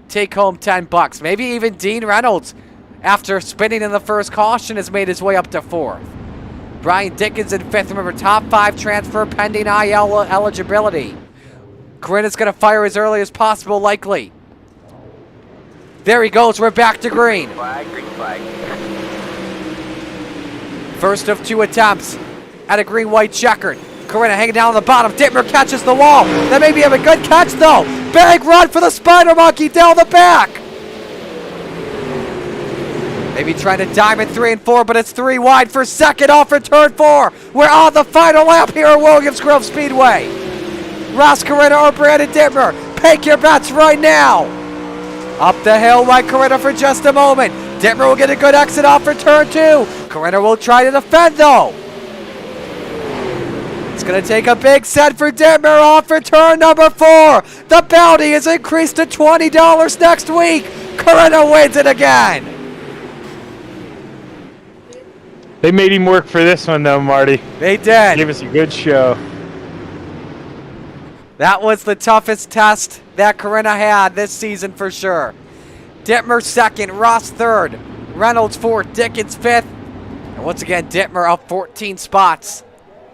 take home $10? Maybe even Dean Reynolds, after spinning in the first caution, has made his way up to 4th. Brian Dickens in 5th. Remember, top 5 transfer pending IL eligibility. Corinna's going to fire as early as possible, likely. There he goes. We're back to green. Green flag. First of 2 attempts at a green-white checkered. Corinna hanging down on the bottom. Dittmer catches the wall. That may be a good catch, though. Big run for the Spider Monkey down the back. Maybe trying to diamond 3 and 4, but it's 3 wide for second off for turn 4. We're on the final lap here at Williams Grove Speedway. Ross Corinna or Brandon Dittmer. Make your bets right now. Up the hill by Corinna for just a moment. Dittmer will get a good exit off for turn 2. Corinna will try to defend, though. It's going to take a big set for Dittmer off for turn number 4. The bounty is increased to $20 next week. Corinna wins it again. They made him work for this one, though, Marty. They did. Gave us a good show. That was the toughest test that Corinna had this season for sure. Dittmer 2nd, Ross 3rd, Reynolds 4th, Dickens 5th. And once again, Dittmer up 14 spots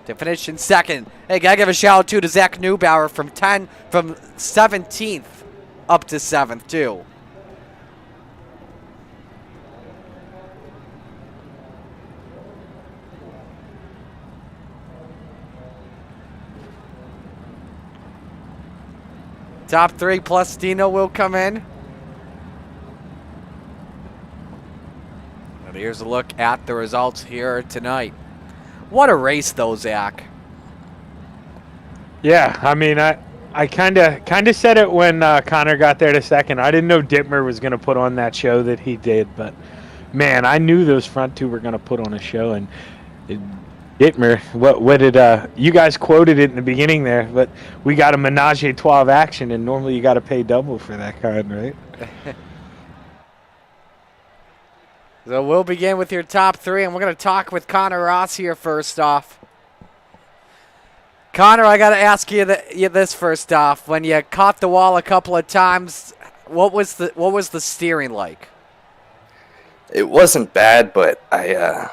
to finish in 2nd. Hey, gotta give a shout out too to Zach Neubauer from 17th up to 7th too. Top 3 plus Dino will come in. And here's a look at the results here tonight. What a race, though, Zach. Yeah, I mean, I kind of said it when Connor got there to 2nd. I didn't know Dittmer was going to put on that show that he did, but man, I knew those front 2 were going to put on a show. And Dittmer, what did you guys quoted it in the beginning there? But we got a menage a trois of action, and normally you got to pay double for that kind, right? So we'll begin with your top 3, and we're going to talk with Connor Ross here first off. Connor, I got to ask you this first off. When you caught the wall a couple of times, what was the steering like? It wasn't bad, but I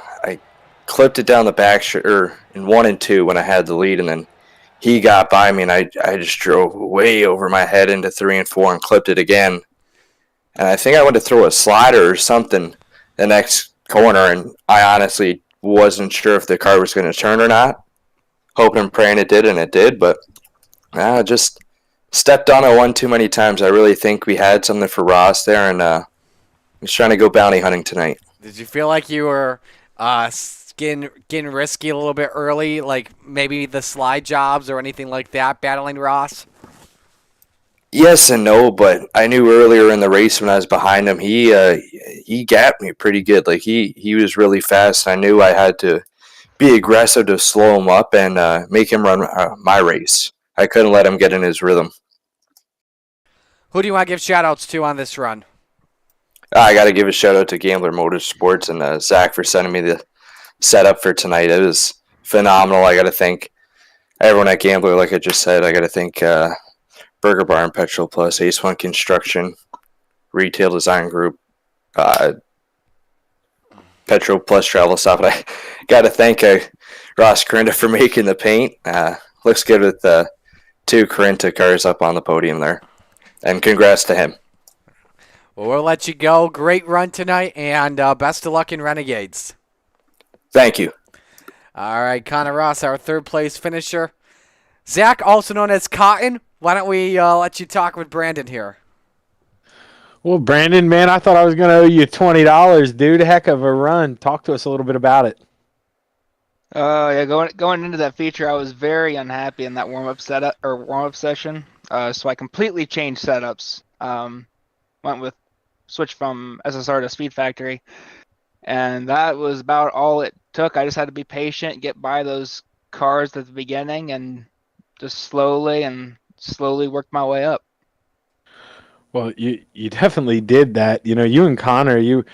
clipped it down the back in 1 and 2 when I had the lead, and then he got by me, and I just drove way over my head into 3 and 4 and clipped it again. And I think I went to throw a slider or something the next corner, and I honestly wasn't sure if the car was going to turn or not. Hoping and praying it did, and it did, but just stepped on it one too many times. I really think we had something for Ross there, and he's trying to go bounty hunting tonight. Did you feel like you were getting risky a little bit early, like maybe the slide jobs or anything like that, battling Ross? Yes and no, but I knew earlier in the race when I was behind him, he gapped me pretty good. Like he was really fast. I knew I had to be aggressive to slow him up and make him run my race. I couldn't let him get in his rhythm. Who do you want to give shout-outs to on this run? I got to give a shout out to Gambler Motorsports and Zach for sending me the setup for tonight. It was phenomenal. I got to thank everyone at Gambler, like I just said. I got to thank Burger Bar and Petrol Plus, Ace One Construction, Retail Design Group, Petrol Plus Travel Stop. And I got to thank Ross Corinta for making the paint. Looks good with the 2 Corinta cars up on the podium there. And congrats to him. Well, we'll let you go. Great run tonight, and best of luck in Renegades. Thank you. All right, Connor Ross, our third-place finisher. Zach, also known as Cotton, why don't we let you talk with Brandon here? Well, Brandon, man, I thought I was going to owe you $20, dude. Heck of a run. Talk to us a little bit about it. Yeah, going into that feature, I was very unhappy in that warm-up session. So I completely changed setups. Switched from SSR to Speed Factory, and that was about all it took. I just had to be patient, get by those cars at the beginning, and just slowly work my way up. Well, you definitely did that. You know, you and Connor, you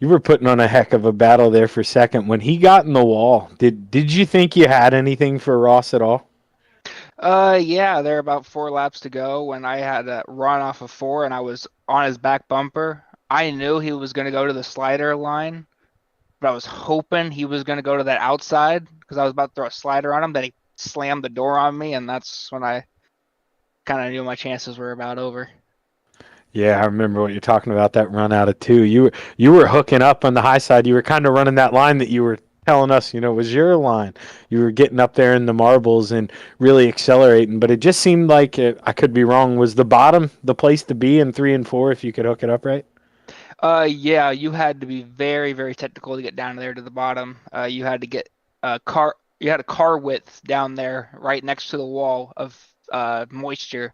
were putting on a heck of a battle there for second. When he got in the wall, did you think you had anything for Ross at all? Yeah, there are about 4 laps to go when I had a run off of 4 and I was on his back bumper. I knew he was going to go to the slider line, but I was hoping he was going to go to that outside because I was about to throw a slider on him. Then he slammed the door on me, and that's when I kind of knew my chances were about over. Yeah, I remember what you're talking about, that run out of 2. You were hooking up on the high side. You were kind of running that line that you were telling us, was your line. You were getting up there in the marbles and really accelerating, but it just seemed like, I could be wrong, was the bottom the place to be in 3 and 4 if you could hook it up right? Yeah, you had to be very, very technical to get down there to the bottom. You had to get a car width down there right next to the wall of moisture.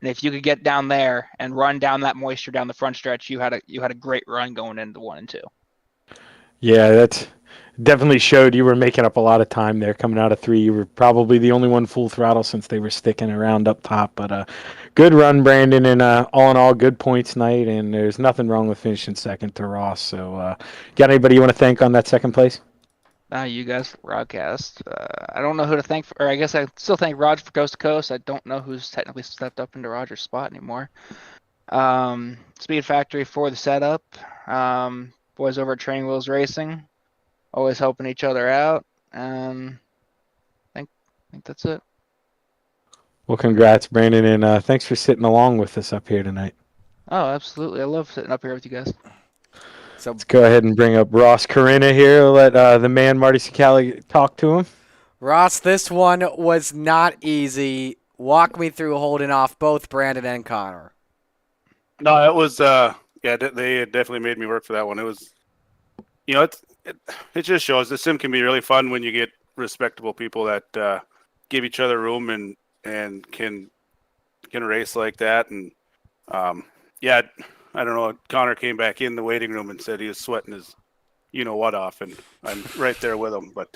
And if you could get down there and run down that moisture down the front stretch, you had a great run going into 1 and 2. Yeah, that's definitely showed you were making up a lot of time there coming out of 3. You were probably the only one full throttle since they were sticking around up top. But good run, Brandon, and all in all, good points night. And there's nothing wrong with finishing second to Ross. So, got anybody you want to thank on that second place? You guys, broadcast. I don't know who to thank, or I guess I still thank Roger for Coast to Coast. I don't know who's technically stepped up into Roger's spot anymore. Speed Factory for the setup. Boys over at Training Wheels Racing, always helping each other out. I think that's it. Well, congrats, Brandon, and thanks for sitting along with us up here tonight. Oh, absolutely. I love sitting up here with you guys. So let's go ahead and bring up Ross Corinna here. Let the man, Marty Cicali, talk to him. Ross, this one was not easy. Walk me through holding off both Brandon and Connor. No, it was, they definitely made me work for that one. It was, it just shows the sim can be really fun when you get respectable people that give each other room and can race like that. And I don't know. Connor came back in the waiting room and said he was sweating his what off, and I'm right there with him. But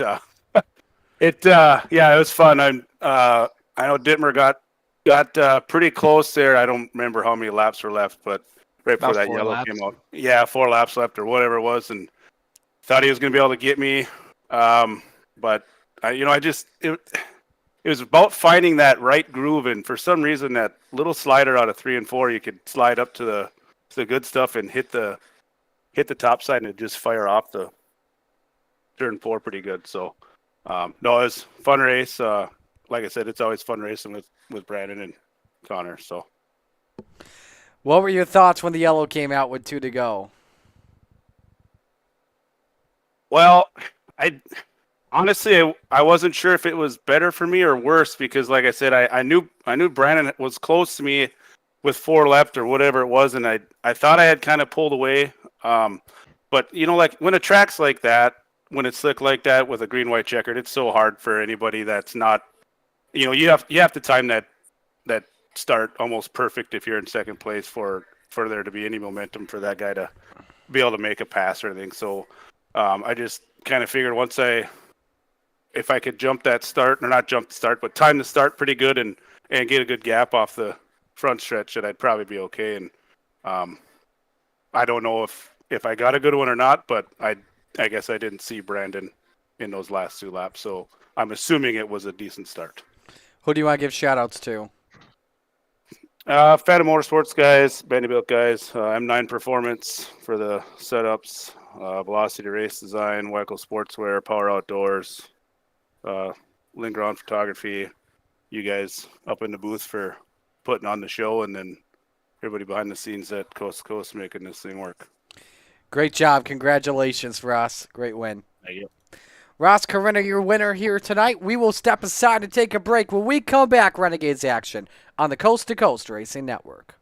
it was fun. I know Dittmer got pretty close there. I don't remember how many laps were left, but right before that yellow laps came out. Yeah, 4 laps left or whatever it was, and thought he was going to be able to get me. But it was about finding that right groove, and for some reason that little slider out of 3 and 4, you could slide up to the good stuff and hit the top side and it just fire off the turn 4 pretty good. So no, it was a fun race. Like I said, it's always fun racing with Brandon and Connor. So what were your thoughts when the yellow came out with 2 to go? Well, Honestly, I wasn't sure if it was better for me or worse because, like I said, I knew Brandon was close to me with 4 left or whatever it was, and I thought I had kind of pulled away. But like when a track's like that, when it's slick like that with a green-white checkered, it's so hard for anybody that's not. You have to time that start almost perfect if you're in second place for there to be any momentum for that guy to be able to make a pass or anything. So I just kind of figured if I could jump that start, or not jump the start, but time the start pretty good and get a good gap off the front stretch, that I'd probably be okay. And I don't know if I got a good one or not, but I guess I didn't see Brandon in those last 2 laps, so I'm assuming it was a decent start. Who do you want to give shout-outs to? Phantom Motorsports guys, Vanderbilt guys, M9 Performance for the setups, Velocity Race Design, Weckl Sportswear, Power Outdoors, Lindgren Photography, you guys up in the booth for putting on the show, and then everybody behind the scenes at Coast to Coast making this thing work. Great job. Congratulations, Ross. Great win. Thank you. Ross Corinna, your winner here tonight. We will step aside and take a break. When we come back, Renegades action on the Coast to Coast Racing Network.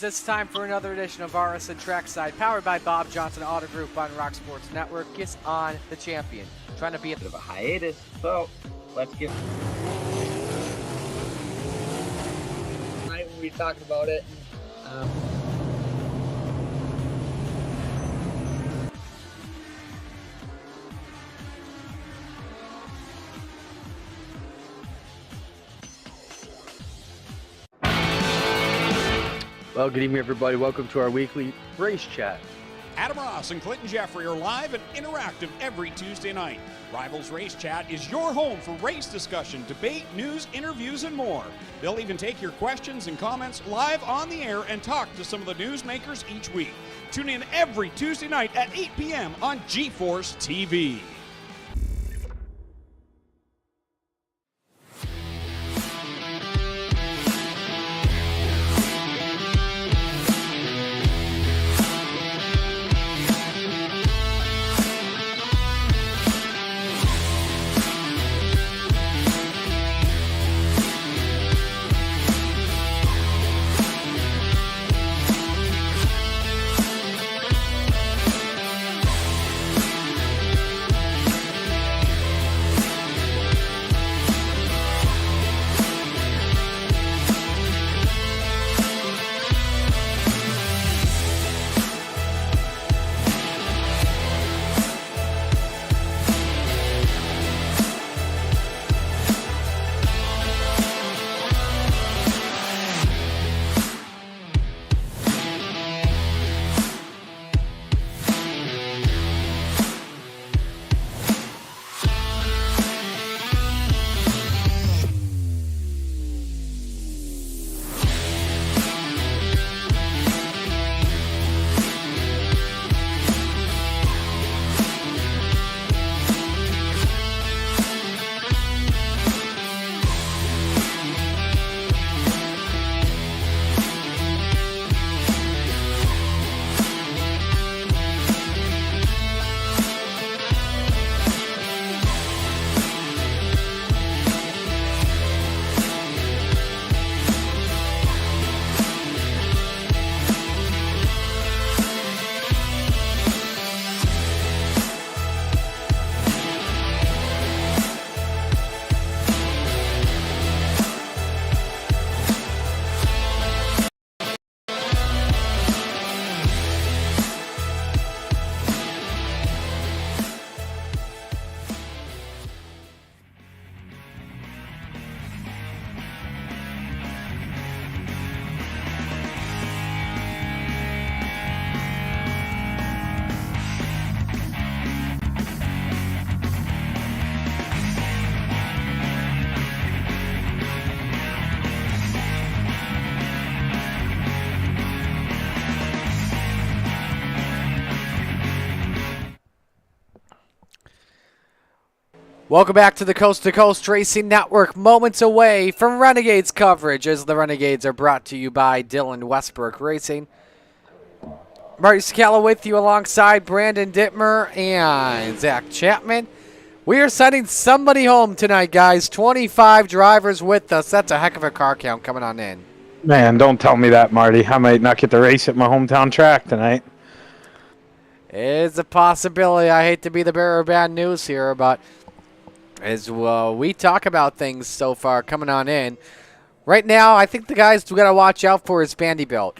It's time for another edition of RSN Trackside, powered by Bob Johnson Auto Group on Rock Sports Network. Gets on the champion, trying to be a Bit of a hiatus, so let's get. Tonight when we talked about it. Well, good evening, everybody. Welcome to our weekly race chat. Adam Ross and Clinton Jeffrey are live and interactive every Tuesday night. Rivals Race Chat is your home for race discussion, debate, news, interviews, and more. They'll even take your questions and comments live on the air and talk to some of the newsmakers each week. Tune in every Tuesday night at 8 p.m. on GeForce TV. Welcome back to the Coast to Coast Racing Network. Moments away from Renegades coverage as the Renegades are brought to you by Dylan Westbrook Racing. Marty Scala with you alongside Brandon Dittmer and Zach Chapman. We are sending somebody home tonight, guys. 25 drivers with us. That's a heck of a car count coming on in. Man, don't tell me that, Marty. I might not get to race at my hometown track tonight. It's a possibility. I hate to be the bearer of bad news here, but as we talk about things so far coming on in, right now I think the guys we got to watch out for is Vanderbilt.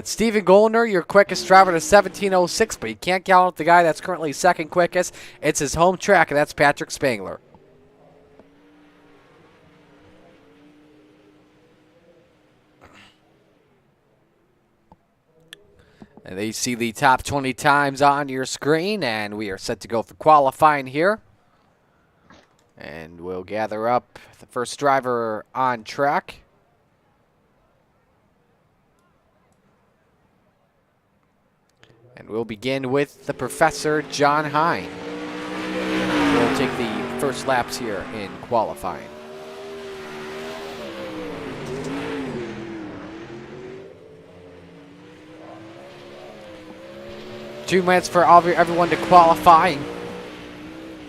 Steven Goldner, your quickest driver to 17:06, but you can't count out the guy that's currently second quickest. It's his home track, and that's Patrick Spangler. And you see the top 20 times on your screen, and we are set to go for qualifying here. And we'll gather up the first driver on track. And we'll begin with the Professor John Hine. We'll take the first laps here in qualifying. Two minutes for everyone to qualify and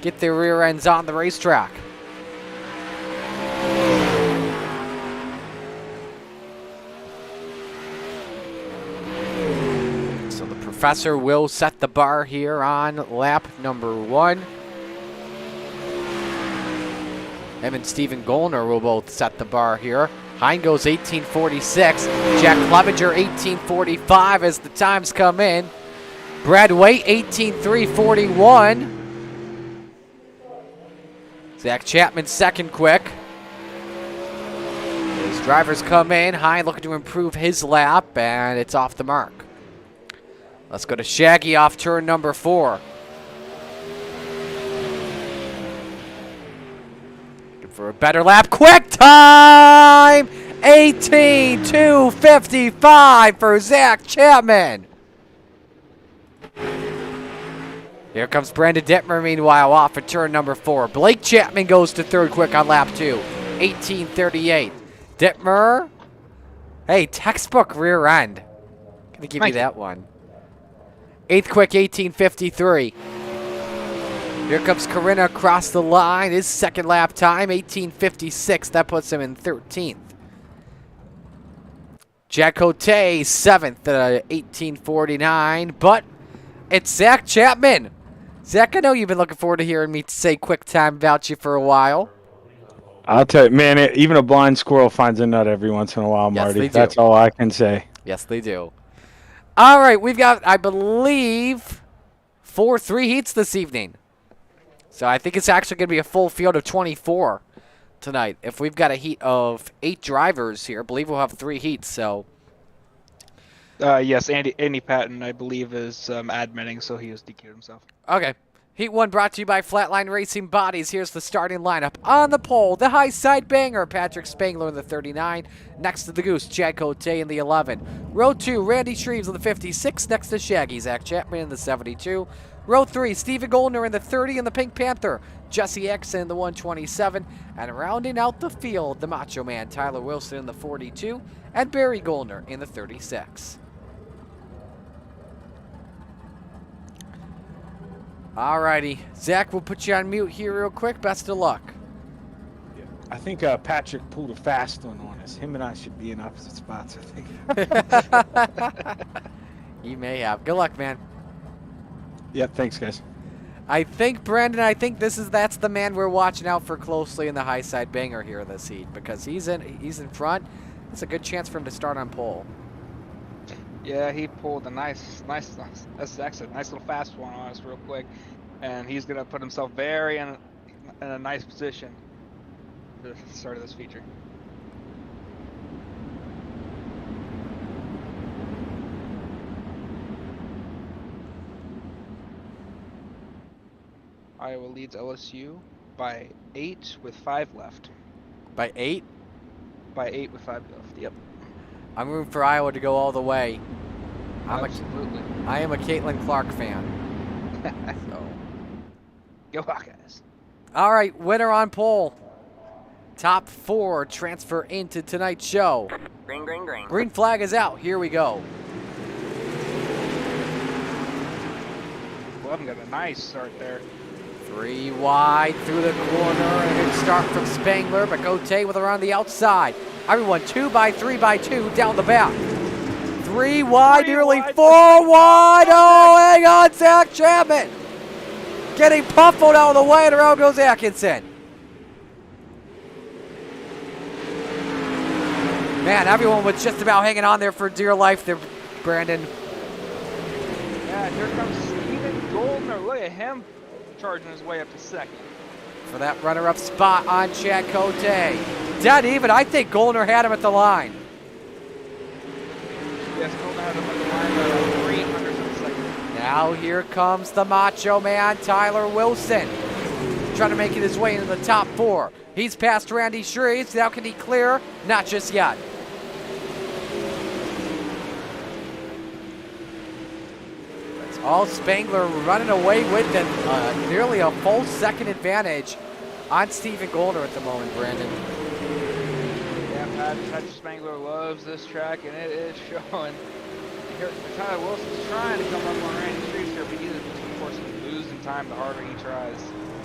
get their rear ends on the racetrack. So the Professor will set the bar here on lap number 1. Him and Steven Goldner will both set the bar here. Hine goes 18:46. Jack Clevenger 18:45 as the times come in. Brad Waite 18:341. Zach Chapman second quick. His drivers come in. Hine looking to improve his lap, and it's off the mark. Let's go to Shaggy off turn number 4. Looking for a better lap. Quick time! 18:255 for Zach Chapman. Here comes Brandon Dittmer, meanwhile, off at turn number 4. Blake Chapman goes to third quick on lap 2, 18:38. Dittmer, hey, textbook rear end. Gonna give you that one. 8th quick, 18:53. Here comes Corinna across the line. His second lap time, 18:56. That puts him in 13th. Jack Cote, 7th at 18:49. But it's Zach Chapman. Zach, I know you've been looking forward to hearing me say quick time about you for a while. I'll tell you, man, even a blind squirrel finds a nut every once in a while, Marty. Yes, That's all I can say. Yes, they do. All right, we've got, I believe, 3 heats this evening. So I think it's actually going to be a full field of 24 tonight. If we've got a heat of 8 drivers here, I believe we'll have 3 heats, so. Yes, Andy Patton, I believe, is admitting, so he has DQ'd himself. Okay. Heat 1 brought to you by Flatline Racing Bodies. Here's the starting lineup. On the pole, the high side banger, Patrick Spangler in the 39. Next to the Goose, Jack Cote in the 11. Row 2, Randy Shreves in the 56. Next to Shaggy, Zach Chapman in the 72. Row 3, Steven Goldner in the 30 in the Pink Panther. Jesse Exon in the 127. And rounding out the field, the Macho Man, Tyler Wilson in the 42. And Barry Goldner in the 36. Alrighty, Zach, we'll put you on mute here real quick. Best of luck. I think Patrick pulled a fast one on us. Him and I should be in opposite spots, I think. He may have. Good luck, man. Yep, thanks, guys. I think, Brandon, that's the man we're watching out for closely in the high side banger here this heat because he's in front. It's a good chance for him to start on pole. Yeah, he pulled a nice, that's excellent, nice little fast one on us real quick, and he's gonna put himself very in a nice position for the start of this feature. Iowa leads LSU by 8 with 5 left. By 8? By 8 with 5 left. Yep. I'm rooting for Iowa to go all the way. Absolutely. I am a Caitlin Clark fan. So. Go Hawkeyes. All right, winner on pole. Top 4 transfer into tonight's show. Green, green, green. Green flag is out. Here we go. Clevin got a nice start there. 3 wide through the corner, and a good start from Spangler, but Cote with her on the outside. Everyone 2 by 3 by 2 down the back. 3 wide, nearly 4 wide. Oh, hang on, Zach Chapman. Getting puffled out of the way, and around goes Atkinson. Man, everyone was just about hanging on there for dear life there, Brandon. Yeah, here comes Steven Goldner. Look at him charging his way up to second. For that runner-up spot on Chad Cote. Dead even. I think Goldner had him at the line. Yes, Goldner had him at the line by 3 hundredths of a second. Now here comes the Macho Man, Tyler Wilson. Trying to make it his way into the top 4. He's past Randy Shreves. Now can he clear? Not just yet. That's all Spangler running away with and nearly a full second advantage on Steven Goldner at the moment, Brandon. Yeah, Patrick Spangler loves this track, and it is showing. Here, Tyler Wilson's trying to come up on Randy Shreves here, but he's, of course, losing time the harder he tries.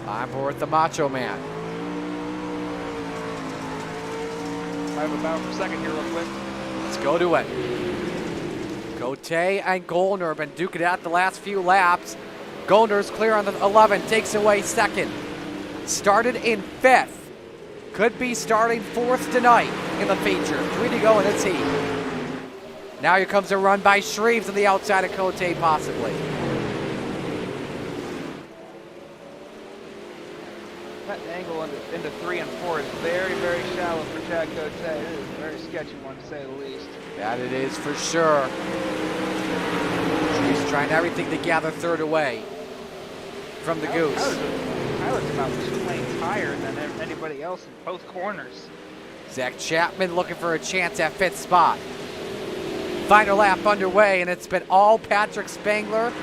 On board the Macho Man. I have a battle for second here real quick. Let's go to it. Cote and Goldner have been duking it out the last few laps. Goldner's clear on the 11, takes away second. Started in 5th. Could be starting 4th tonight in the feature. 3 to go in this heat. Now here comes a run by Shreves on the outside of Cote possibly. That angle into 3 and 4 is very, very shallow for Chad Cote. It is a very sketchy one, to say the least. That it is for sure. Shreves trying everything to gather third away from the Goose. Tyler's about 2 lanes higher than anybody else in both corners. Zach Chapman looking for a chance at 5th spot. Final lap underway, and it's been all Patrick Spangler.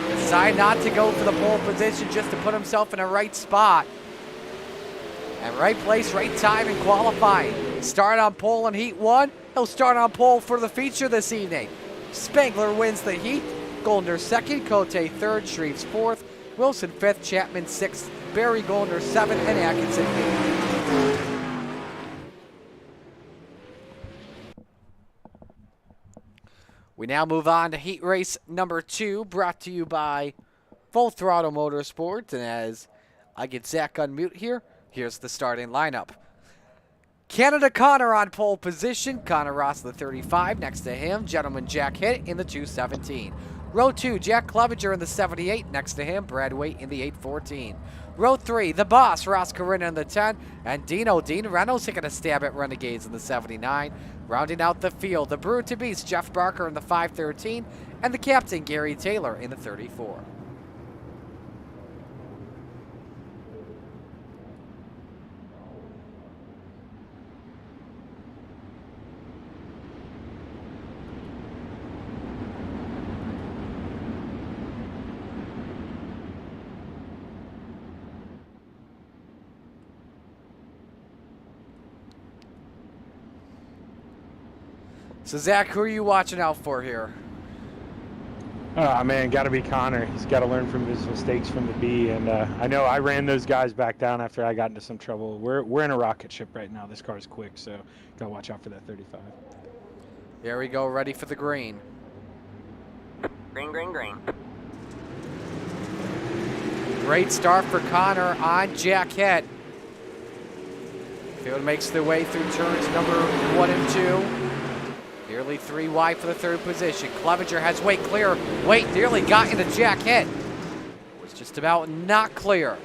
Decided not to go for the pole position, just to put himself in a right spot. And right place, right time in qualifying. Start on pole in Heat 1. He'll start on pole for the feature this evening. Spangler wins the heat. Goldner 2nd, Cote 3rd, Shreves 4th, Wilson 5th, Chapman 6th, Barry Goldner 7th, and Atkinson 8th. We now move on to heat race number 2, brought to you by Full Throttle Motorsports. And as I get Zach unmute here, here's the starting lineup. Canada Connor on pole position. Connor Ross, the 35. Next to him, Gentleman Jack Hitt in the 217. Row 2, Jack Clevenger in the 78. Next to him, Brad Waite in the 814. Row 3, the boss, Ross Corinna in the 10. And Dean Reynolds taking a stab at Renegades in the 79. Rounding out the field, the Brew to Beast, Jeff Barker in the 513. And the captain, Gary Taylor in the 34. So, Zach, who are you watching out for here? Oh, man, got to be Connor. He's got to learn from his mistakes from the B. And I know I ran those guys back down after I got into some trouble. We're in a rocket ship right now. This car's quick, so got to watch out for that 35. There we go, ready for the green. Green, green, green. Great start for Connor on Jack Hitt. Field makes their way through turns number 1 and 2. Nearly 3 wide for the 3rd position. Clevenger has Waite clear. Waite nearly got into Jack Hitt. Was just about not clear.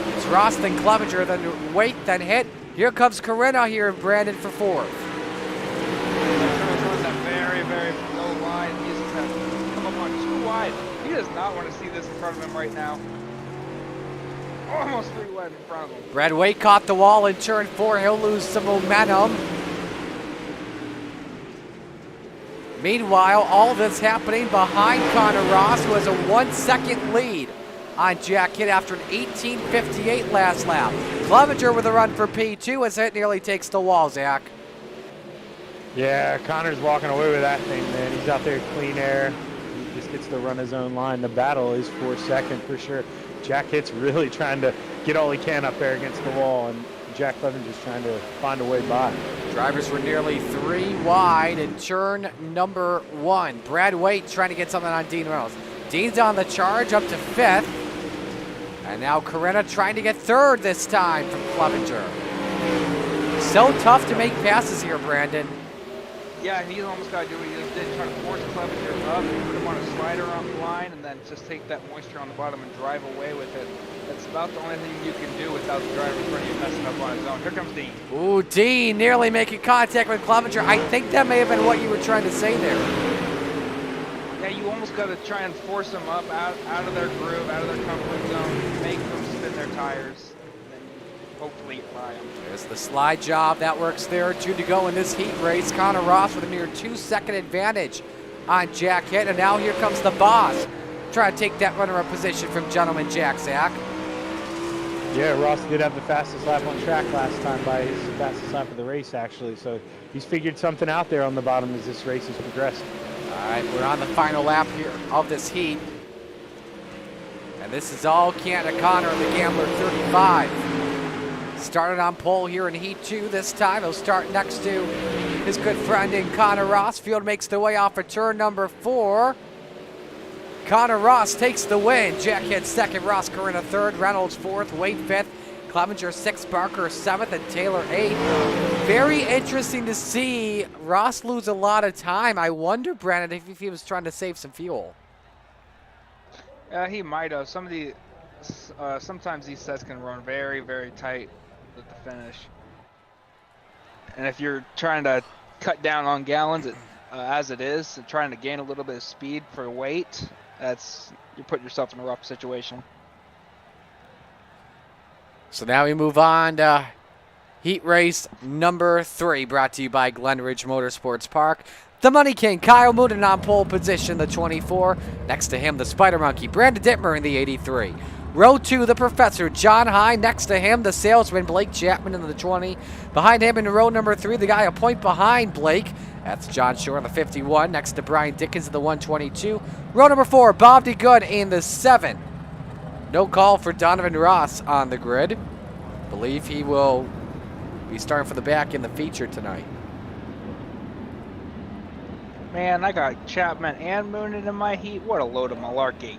It's Ross, then Clevenger, then Waite, then Hitt. Here comes Corinna here in Brandon for 4th. That very, very low line. He's come up on 2 wide. He does not want to see this in front of him right now. Almost 3 wide in front of him. Brad Waite caught the wall in turn 4. He'll lose some momentum. Meanwhile, all this happening behind Connor Ross, who has a 1-second lead on Jack Hitt after an 18:58 last lap. Clevenger with a run for P2 as Hitt nearly takes the wall, Zach. Yeah, Connor's walking away with that thing, man. He's out there clean air. He just gets to run his own line. The battle is for second for sure. Jack Hitt's really trying to get all he can up there against the wall, and Jack Clevenger's trying to find a way by. Drivers were nearly 3 wide in turn number 1. Brad Waite trying to get something on Dean Reynolds. Dean's on the charge up to 5th. And now Corinna trying to get 3rd this time from Clevenger. So tough to make passes here, Brandon. Yeah, he's almost got to do what he just did, try to force Clevenger up, put him on a slider on the line, and then just take that moisture on the bottom and drive away with it. That's about the only thing you can do without the driver in front of you messing up on his own. Here comes Dean. Ooh, Dean nearly making contact with Clevenger. I think that may have been what you were trying to say there. Yeah, you almost got to try and force them up out of their groove, out of their comfort zone, make them spin their tires, and then hopefully get by them. There's the slide job. That works there. 2 to go in this heat race. Connor Ross with a mere 2-second advantage on Jack Hitt. And now here comes the boss. Trying to take that runner-up position from Gentleman Jack, Zach. Yeah, Ross did have the fastest lap on track last time by his fastest lap of the race, actually. So he's figured something out there on the bottom as this race has progressed. All right, we're on the final lap here of this heat. And this is all Canada Connor, the Gambler 35. Started on pole here in Heat 2 this time. He'll start next to his good friend in Connor Ross. Field makes the way off of turn number 4. Connor Ross takes the win. Jack Hitt 2nd, Ross Corinna 3rd, Reynolds 4th, Waite 5th, Clevenger 6th, Barker 7th, and Taylor 8th. Very interesting to see Ross lose a lot of time. I wonder, Brandon, if he was trying to save some fuel. He might have. Sometimes these sets can run very, very tight at the finish. And if you're trying to cut down on gallons as it is, and trying to gain a little bit of speed for weight, you're putting yourself in a rough situation. So now we move on to heat race number 3, brought to you by Glenridge Motorsports Park. The Money King, Kyle Moonen on pole position, the 24. Next to him, the Spider Monkey, Brandon Dittmer in the 83. Row 2, the Professor, John Hine. Next to him, the Salesman, Blake Chapman in the 20. Behind him in row number 3, the guy a point behind Blake. That's John Shore in the 51. Next to Brian Dickens in the 122. Row number 4, Bob DeGood in the 7. No call for Donovan Ross on the grid. Believe he will be starting for the back in the feature tonight. Man, I got Chapman and Moonen in my heat. What a load of malarkey.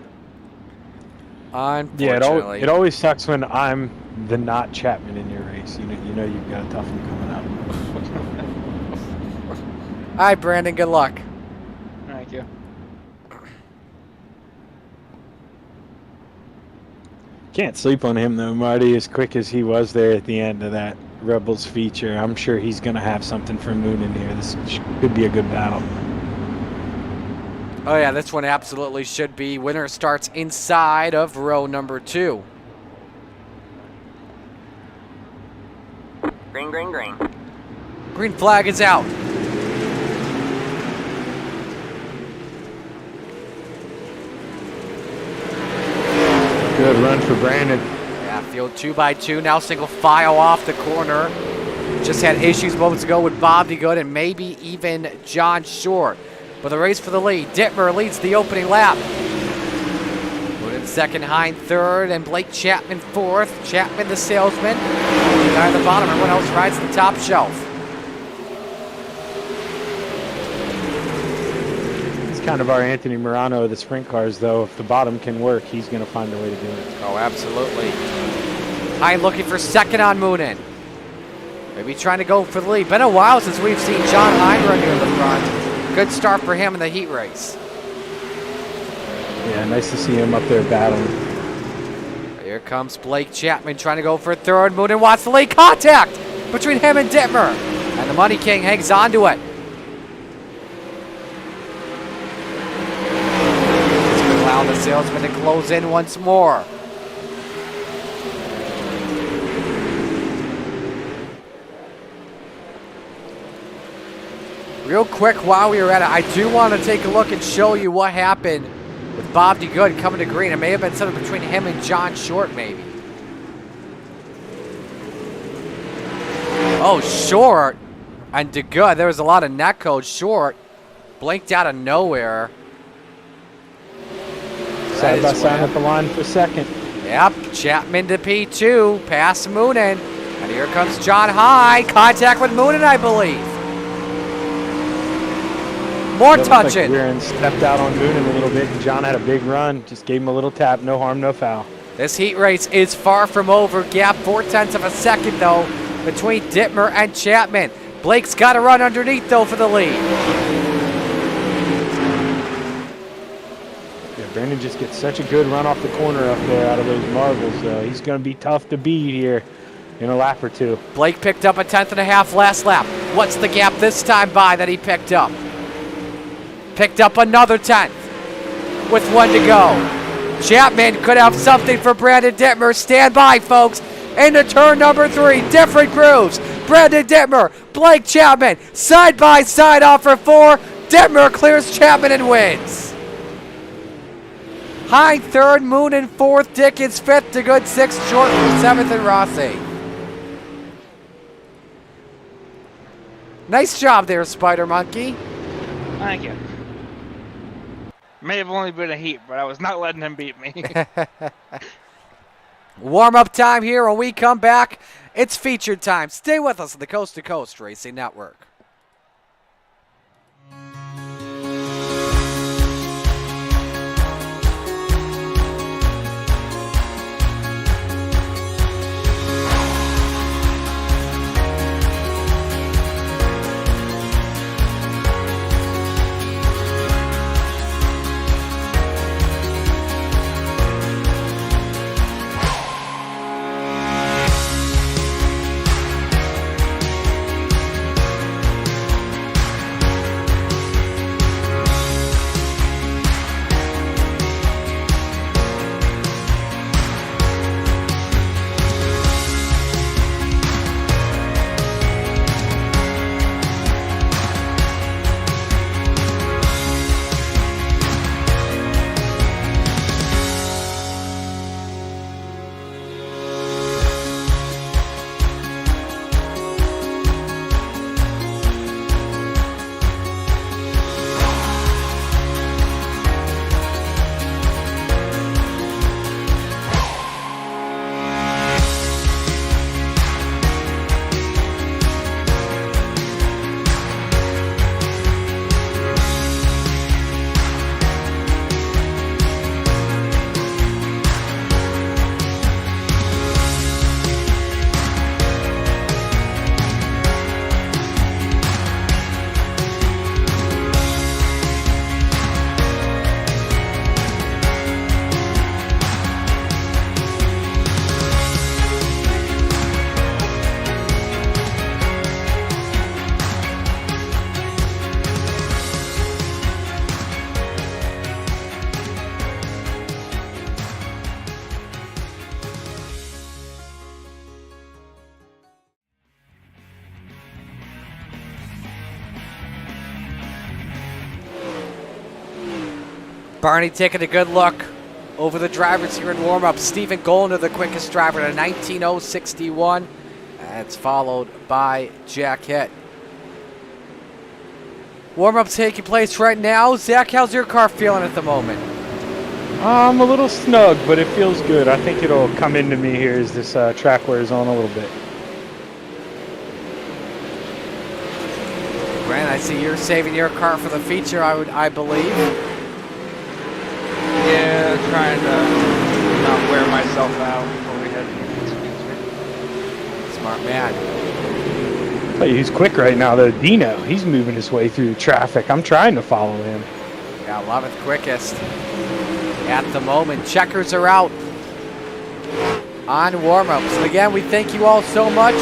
Unfortunately. Yeah, it always sucks when I'm the not Chapman in your race. You know you've got a tough one coming up. All right, Brandon, good luck. Thank you. Can't sleep on him though, Marty. As quick as he was there at the end of that Rebels feature, I'm sure he's going to have something for Moonen here. This could be a good battle. Oh yeah, this one absolutely should be. Winner starts inside of row number 2. Green, green, green. Green flag is out. Good run for Brandon. Yeah, field 2 by 2. Now single file off the corner. Just had issues moments ago with Bob DeGood and maybe even John Short. But the race for the lead. Dittmer leads the opening lap. Moonen 2nd, Hine 3rd, and Blake Chapman 4th. Chapman the salesman. The guy at the bottom. Everyone else rides the top shelf. He's kind of our Anthony Morano of the sprint cars, though. If the bottom can work, he's going to find a way to do it. Oh, absolutely. Hine looking for 2nd on Moonen. Maybe trying to go for the lead. Been a while since we've seen John Hine run near the front. Good start for him in the heat race. Yeah, nice to see him up there battling. Here comes Blake Chapman trying to go for 3rd. Moonen wants the lead. Contact between him and Dittmer. And the Money King hangs on to it. This could allow the salesman to close in once more. Real quick while we were at it, I do want to take a look and show you what happened with Bob DeGood coming to green. It may have been something between him and John Short, maybe. Oh, Short and DeGood. There was a lot of net code. Short blinked out of nowhere. Side by side at the line for second. Yep, Chapman to P2, past Moonen. And here comes John High. Contact with Moonen, I believe. More touching. Like Guerin stepped out on Moonen a little bit, and John had a big run. Just gave him a little tap. No harm, no foul. This heat race is far from over. Gap 0.4 of a second, though, between Dittmer and Chapman. Blake's got to run underneath, though, for the lead. Yeah, Brandon just gets such a good run off the corner up there out of those marbles. He's going to be tough to beat here in a lap or two. Blake picked up a 10.5 last lap. What's the gap this time by that he picked up? Picked up another 10th with 1 to go. Chapman could have something for Brandon Dittmer. Stand by, folks. Into turn number 3. Different grooves. Brandon Dittmer, Blake Chapman, side by side off for 4. Dittmer clears Chapman and wins. High 3rd, Moonen 4th, Dickens 5th, DeGood 6th, Short 7th, and Ross 8th. Nice job there, Spider Monkey. Thank you. May have only been a heat, but I was not letting him beat me. Warm-up time here. When we come back, it's featured time. Stay with us on the Coast to Coast Racing Network. Barney taking a good look over the drivers here in warm-up. Stephen Goldner, the quickest driver at a 19.061. It's followed by Jack Hitt. Warm-up's taking place right now. Zach, how's your car feeling at the moment? I'm a little snug, but it feels good. I think it'll come into me here as this track wears on a little bit. Grant, I see you're saving your car for the feature, I believe. Yeah, trying to not wear myself out before we head into this feature. Smart man. I'll tell you who's quick right now, though. Dino. He's moving his way through the traffic. I'm trying to follow him. Yeah, 11th quickest at the moment. Checkers are out on warm-ups. And again, we thank you all so much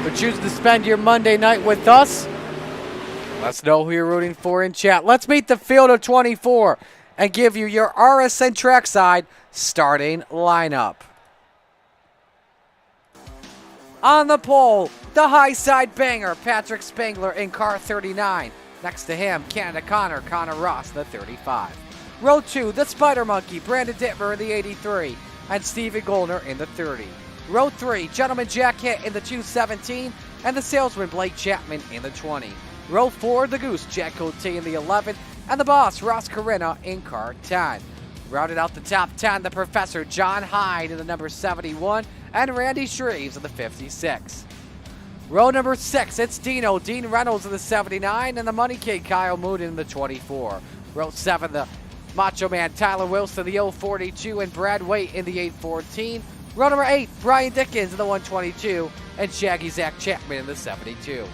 for choosing to spend your Monday night with us. Let us know who you're rooting for in chat. Let's meet the field of 24 and give you your RSN Trackside starting lineup. On the pole, the high side banger, Patrick Spangler in car 39. Next to him, Canada Connor Ross, the 35. Row 2, the Spider Monkey, Brandon Dittmer in the 83, and Steven Goldner in the 30. Row 3, Gentleman Jack Hitt in the 217, and the Salesman Blake Chapman in the 20. Row 4, the Goose Jack Cote in the 11, and the Boss Ross Carina in car 10. Rounded out the top 10, the Professor John Hyde in the number 71, and Randy Shreves in the 56. Row number 6, it's Dean Reynolds in the 79, and the Money Kid Kyle Moon in the 24. Row 7, the Macho Man Tyler Wilson in the 042, and Brad Waite in the 814. Row number 8, Brian Dickens in the 122, and Shaggy Zach Chapman in the 72.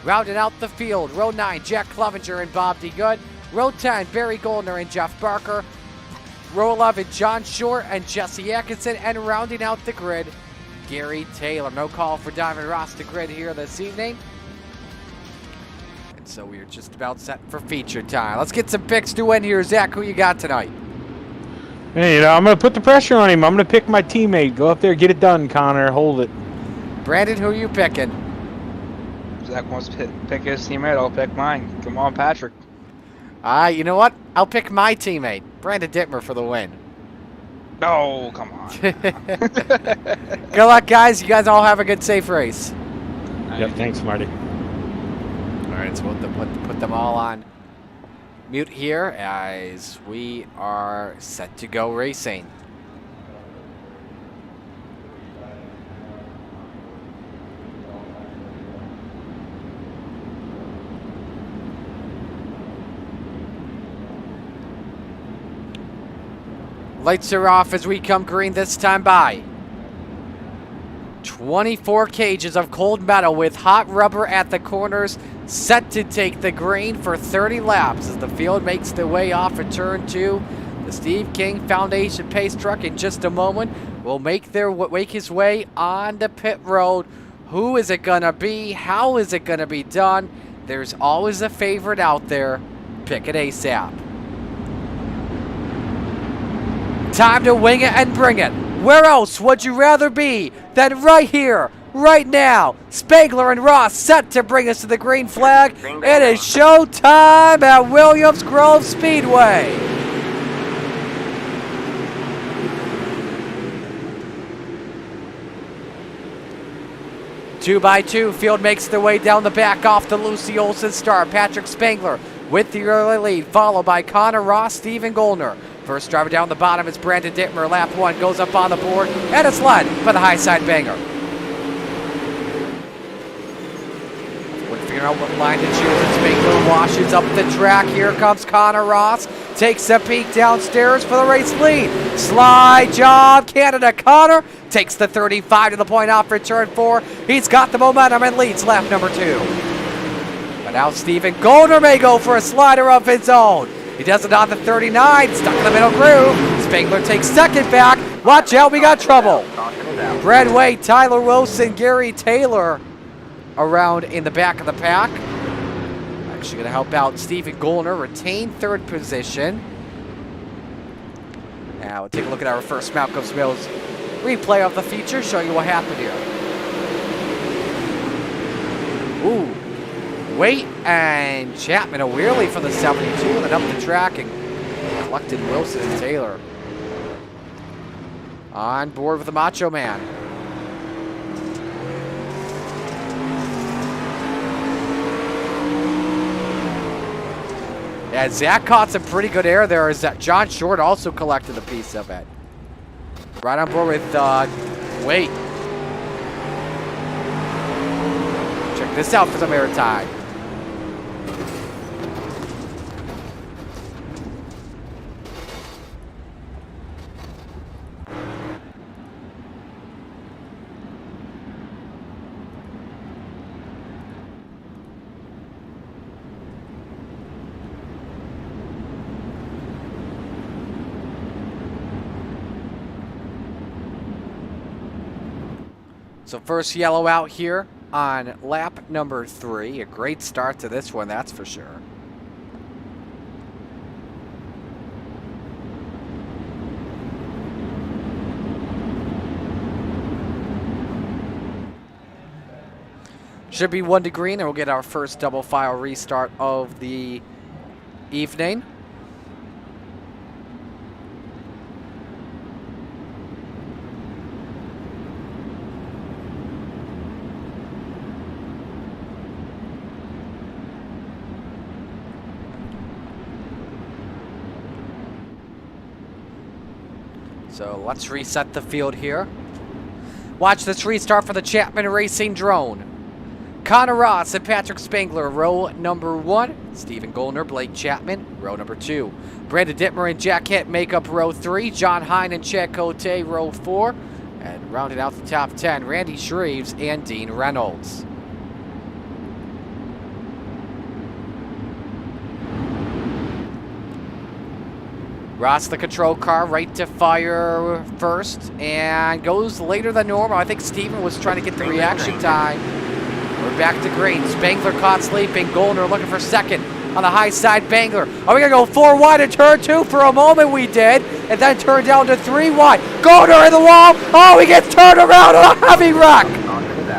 Rounding out the field, row 9, Jack Clevenger and Bob D. Good. Row 10, Barry Goldner and Jeff Barker. Row 11, John Short and Jesse Atkinson. And rounding out the grid, Gary Taylor. No call for Diamond Ross to grid here this evening. And so we're just about set for feature time. Let's get some picks to win here. Zach, who you got tonight? Hey, I'm going to put the pressure on him. I'm going to pick my teammate. Go up there, get it done, Connor. Hold it. Brandon, who are you picking? Zach wants to pick his teammate. I'll pick mine. Come on, Patrick. You know what? I'll pick my teammate, Brandon Dittmer, for the win. No, come on. Good luck, guys. You guys all have a good, safe race. Yep, thanks, Marty. All right, so we'll put them all on mute here as we are set to go racing. Lights are off as we come green this time by. 24 cages of cold metal with hot rubber at the corners, set to take the green for 30 laps as the field makes their way off of turn 2. The Steve King Foundation Pace Truck in just a moment will make his way on the pit road. Who is it gonna be? How is it gonna be done? There's always a favorite out there. Pick it ASAP. Time to wing it and bring it. Where else would you rather be than right here, right now? Spangler and Ross set to bring us to the green flag. It is showtime at Williams Grove Speedway. Two by two, field makes their way down the back off the Lucy Olsen star. Patrick Spangler with the early lead, followed by Connor Ross, Steven Goldner. First driver down the bottom is Brandon Dittmer. Lap 1 goes up on the board, and it's led by the high side banger. We're figuring out what line to choose. Spangler washes up the track. Here comes Connor Ross. Takes a peek downstairs for the race lead. Slide job, Canada. Connor takes the 35 to the point off for turn 4. He's got the momentum and leads lap number 2. But now Steven Goldner may go for a slider of his own. He does it on the 39, stuck in the middle groove. Spangler takes second back. Watch out, we got trouble. Brad Waite, Tyler Wilson, Gary Taylor around in the back of the pack. Actually going to help out Steven Goldner, retain third position. Now we'll take a look at our first Malcolm's Mills replay of the feature, show you what happened here. Ooh. Waite and Chapman, a wheelie for the 72, and then up the track and collected Wilson and Taylor. On board with the Macho Man. Yeah, Zach caught some pretty good air there as John Short also collected a piece of it. Right on board with Waite. Check this out for some airtime. So first yellow out here on lap number 3. A great start to this one, that's for sure. Should be 1 to green, and we'll get our first double file restart of the evening. So let's reset the field here. Watch this restart for the Chapman Racing drone. Connor Ross and Patrick Spangler, row number 1. Stephen Goldner, Blake Chapman, row number 2. Brandon Dittmer and Jack Hitt make up row 3. John Hine and Chad Cote, row 4. And rounding out the top 10, Randy Shreves and Dean Reynolds. Ross, the control car, right to fire first, and goes later than normal. I think Steven was trying to get the reaction time. We're back to green. Spangler caught sleeping. Goldner looking for second on the high side. Bangler. Are we going to go 4 wide in turn 2? For a moment we did, and then turned down to 3 wide. Goldner in the wall. Oh, he gets turned around on a heavy wreck.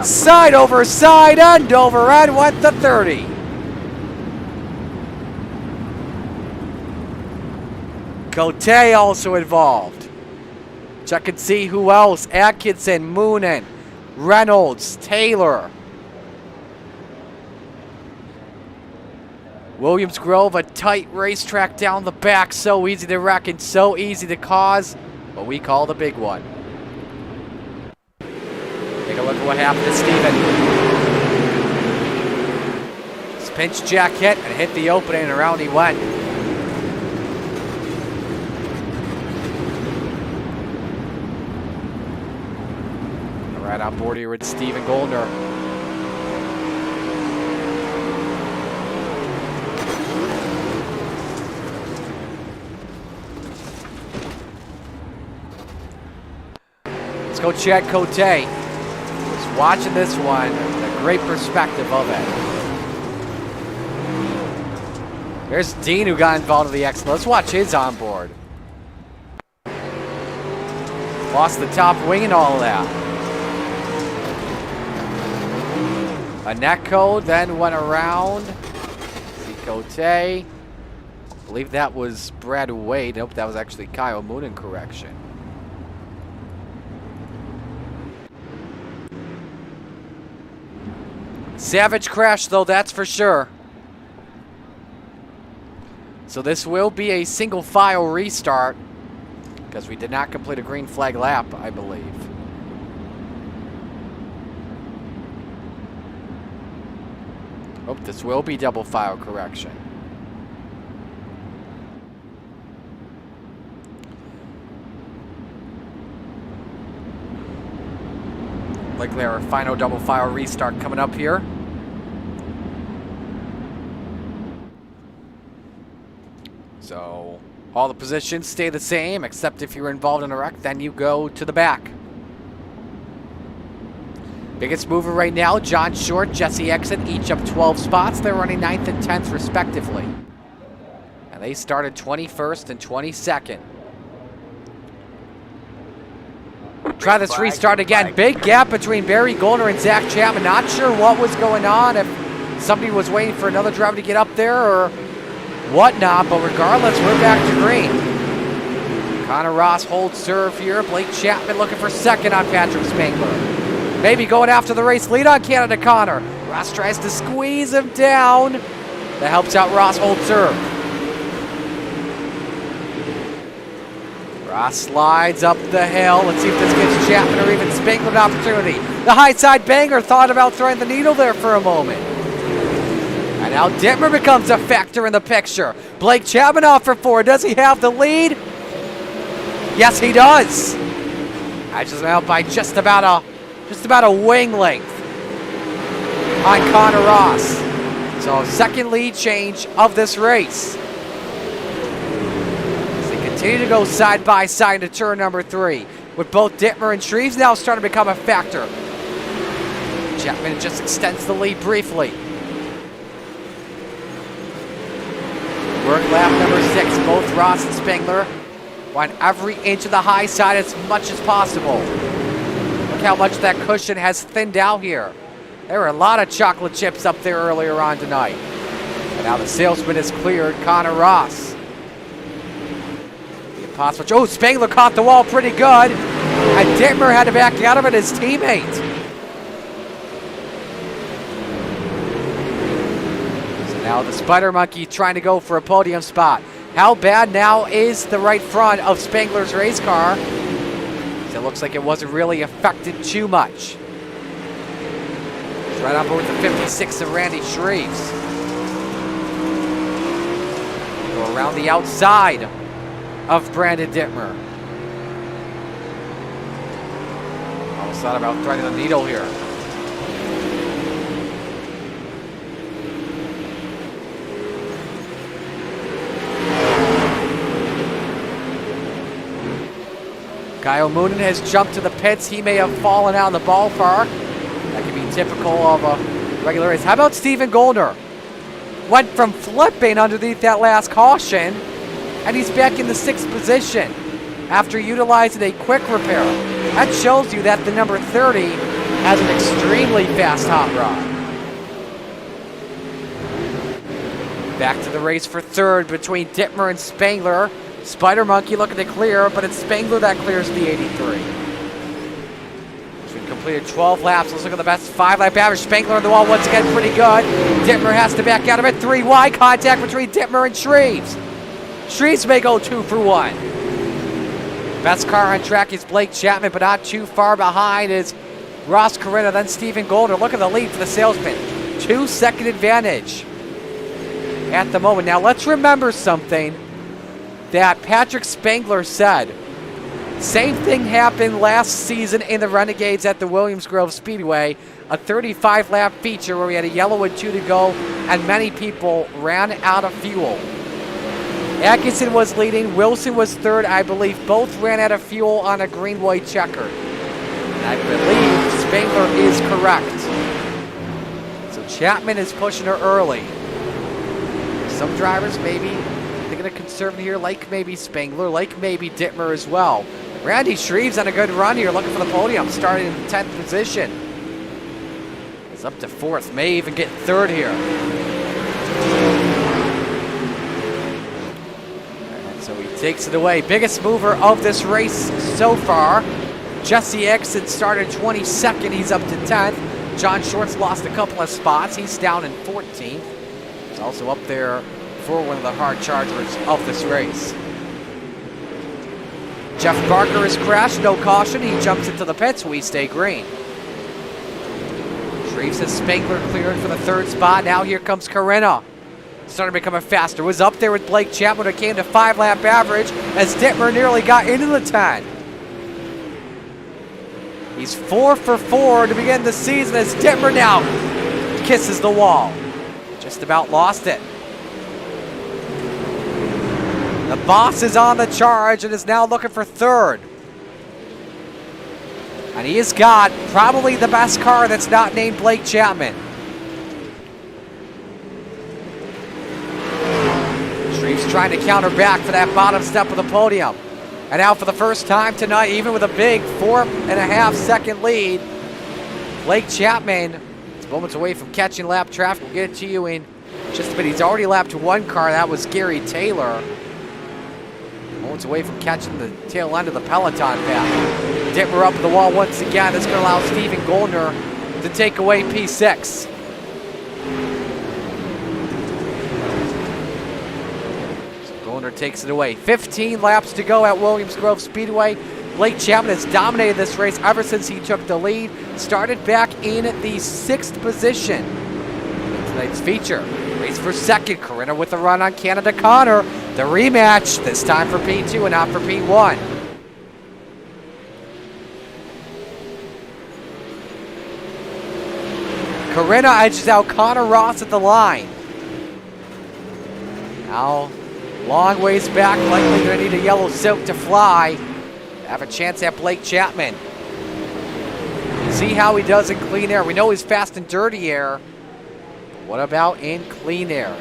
Side over side, end over end, went to 30. Cote also involved. Check and see who else. Atkinson, Moonen, Reynolds, Taylor. Williams Grove, a tight racetrack down the back. So easy to wreck and so easy to cause. What we call the big one. Take a look at what happened to Steven. Pinch Jack hit and hit the opening and around he went. Right on board here with Stephen Goldner. Let's go Chad Cote. Was watching this one, a great perspective of it. There's Dean who got involved in the X. Let's watch his onboard. Lost the top wing and all of that. A neck code, then went around. See Cote. I believe that was Brad Wade. Nope, that was actually Kyle Moonen correction. Savage crash though, that's for sure. So this will be a single file restart because we did not complete a green flag lap, I believe. Oh, this will be double file correction. Likely our final double file restart coming up here. So all the positions stay the same, except if you're involved in a wreck, then you go to the back. Biggest mover right now, John Short, Jesse Exon, each up 12 spots. They're running 9th and 10th respectively. And they started 21st and 22nd. Try this restart again. Big gap between Barry Goldner and Zach Chapman. Not sure what was going on, if somebody was waiting for another driver to get up there or whatnot, but regardless, we're back to green. Connor Ross holds serve here. Blake Chapman looking for second on Patrick Spangler. Maybe going after the race lead on Canada Connor. Ross tries to squeeze him down. That helps out Ross hold serve. Ross slides up the hill. Let's see if this gives Chapman or even Spangler an opportunity. The high side banger thought about throwing the needle there for a moment. And now Dittmer becomes a factor in the picture. Blake Chapman off for 4. Does he have the lead? Yes, he does. Catches him out by just about a wing length on Connor Ross. So second lead change of this race. As they continue to go side by side to turn number 3, with both Dittmer and Shreves now starting to become a factor. Chapman just extends the lead briefly. Work lap number 6, both Ross and Spangler want every inch of the high side as much as possible. Look how much that cushion has thinned out here. There were a lot of chocolate chips up there earlier on tonight. And now the salesman has cleared Connor Ross. The impossible. Oh, Spangler caught the wall pretty good. And Dittmer had to back out of it, his teammate. So now the Spider Monkey trying to go for a podium spot. How bad now is the right front of Spangler's race car? Still looks like it wasn't really affected too much. He's right on board with the 56 of Randy Shreves. Go around the outside of Brandon Dittmer. Almost thought about threading the needle here. Kyle Moonen has jumped to the pits. He may have fallen out of the ballpark. That could be typical of a regular race. How about Steven Goldner? Went from flipping underneath that last caution, and he's back in the 6th position after utilizing a quick repair. That shows you that the number 30 has an extremely fast hot rod. Back to the race for 3rd between Dittmer and Spangler. Spider Monkey looking to clear, but it's Spangler that clears the 83. He's completed 12 laps. Let's look at the best 5-lap average. Spangler on the wall once again, pretty good. Dittmer has to back out of it. 3 wide contact between Dittmer and Shreves. Shreves may go 2 for 1. Best car on track is Blake Chapman, but not too far behind is Ross Carrera, then Steven Goldner. Look at the lead for the salesman. 2-second advantage at the moment. Now let's remember something that Patrick Spangler said. Same thing happened last season in the Renegades at the Williams Grove Speedway, a 35-lap feature where we had a yellow and 2 to go, and many people ran out of fuel. Atkinson was leading, Wilson was 3rd. I believe both ran out of fuel on a green-white checkered. And I believe Spangler is correct. So Chapman is pushing her early. Some drivers maybe they're going to conserve here, like maybe Spangler, like maybe Dittmer as well. Randy Shreves on a good run here, looking for the podium, starting in 10th position. He's up to 4th, may even get 3rd here. And so he takes it away. Biggest mover of this race so far. Jesse Exon started 22nd, he's up to 10th. John Shorts lost a couple of spots, he's down in 14th. He's also up there for one of the hard chargers of this race. Jeff Barker has crashed, no caution. He jumps into the pits. We stay green. Shreves has Spangler cleared for the 3rd spot. Now here comes Carrera. Starting becoming faster. Was up there with Blake Chapman when it came to 5-lap average as Dittmer nearly got into the 10. He's 4 for 4 to begin the season as Dittmer now kisses the wall. Just about lost it. The boss is on the charge and is now looking for 3rd. And he has got probably the best car that's not named Blake Chapman. Shreves trying to counter back for that bottom step of the podium. And now for the first time tonight, even with a big 4.5-second lead, Blake Chapman is moments away from catching lap traffic. We'll get it to you in just a bit. He's already lapped 1 car. That was Gary Taylor. Moments away from catching the tail end of the peloton path. Dittmer up the wall once again. That's going to allow Steven Goldner to take away P6. So Goldner takes it away. 15 laps to go at Williams Grove Speedway. Blake Chapman has dominated this race ever since he took the lead. Started back in the 6th position. Tonight's feature. Race for 2nd. Carrera with a run on Canada Connor. The rematch, this time for P2 and not for P1. Carrera edges out Connor Ross at the line. Now, long ways back, likely going to need a yellow silk to fly. Have a chance at Blake Chapman. See how he does in clean air. We know he's fast in dirty air. What about in clean air?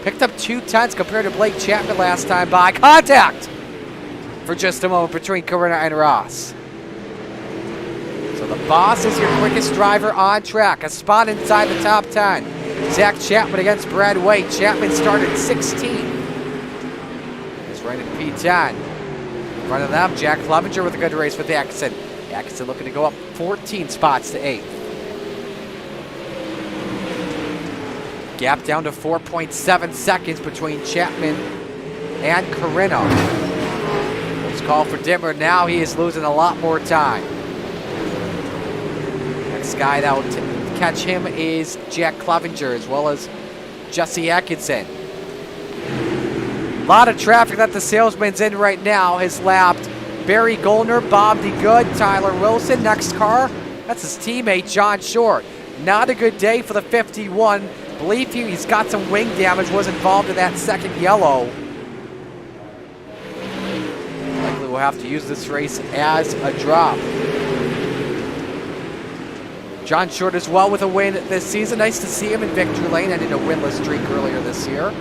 Picked up 2/10 compared to Blake Chapman last time by contact for just a moment between Carrera and Ross. So the boss is your quickest driver on track. A spot inside the top 10. Zach Chapman against Brad White. Chapman started 16th. He's right at P10. In front of them, Jack Clevenger with a good race with Atkinson. Atkinson looking to go up 14 spots to 8th. Gap down to 4.7 seconds between Chapman and Carrera. First call for Dittmer. Now he is losing a lot more time. Next guy that will catch him is Jack Clevenger, as well as Jesse Atkinson. A lot of traffic that the salesman's in right now has lapped Barry Goldner, Bob DeGood, Tyler Wilson. Next car, that's his teammate, John Short. Not a good day for the 51. Believe he's got some wing damage, was involved in that second yellow. Likely will have to use this race as a drop. John Short as well with a win this season. Nice to see him in victory lane. Ended a winless streak earlier this year.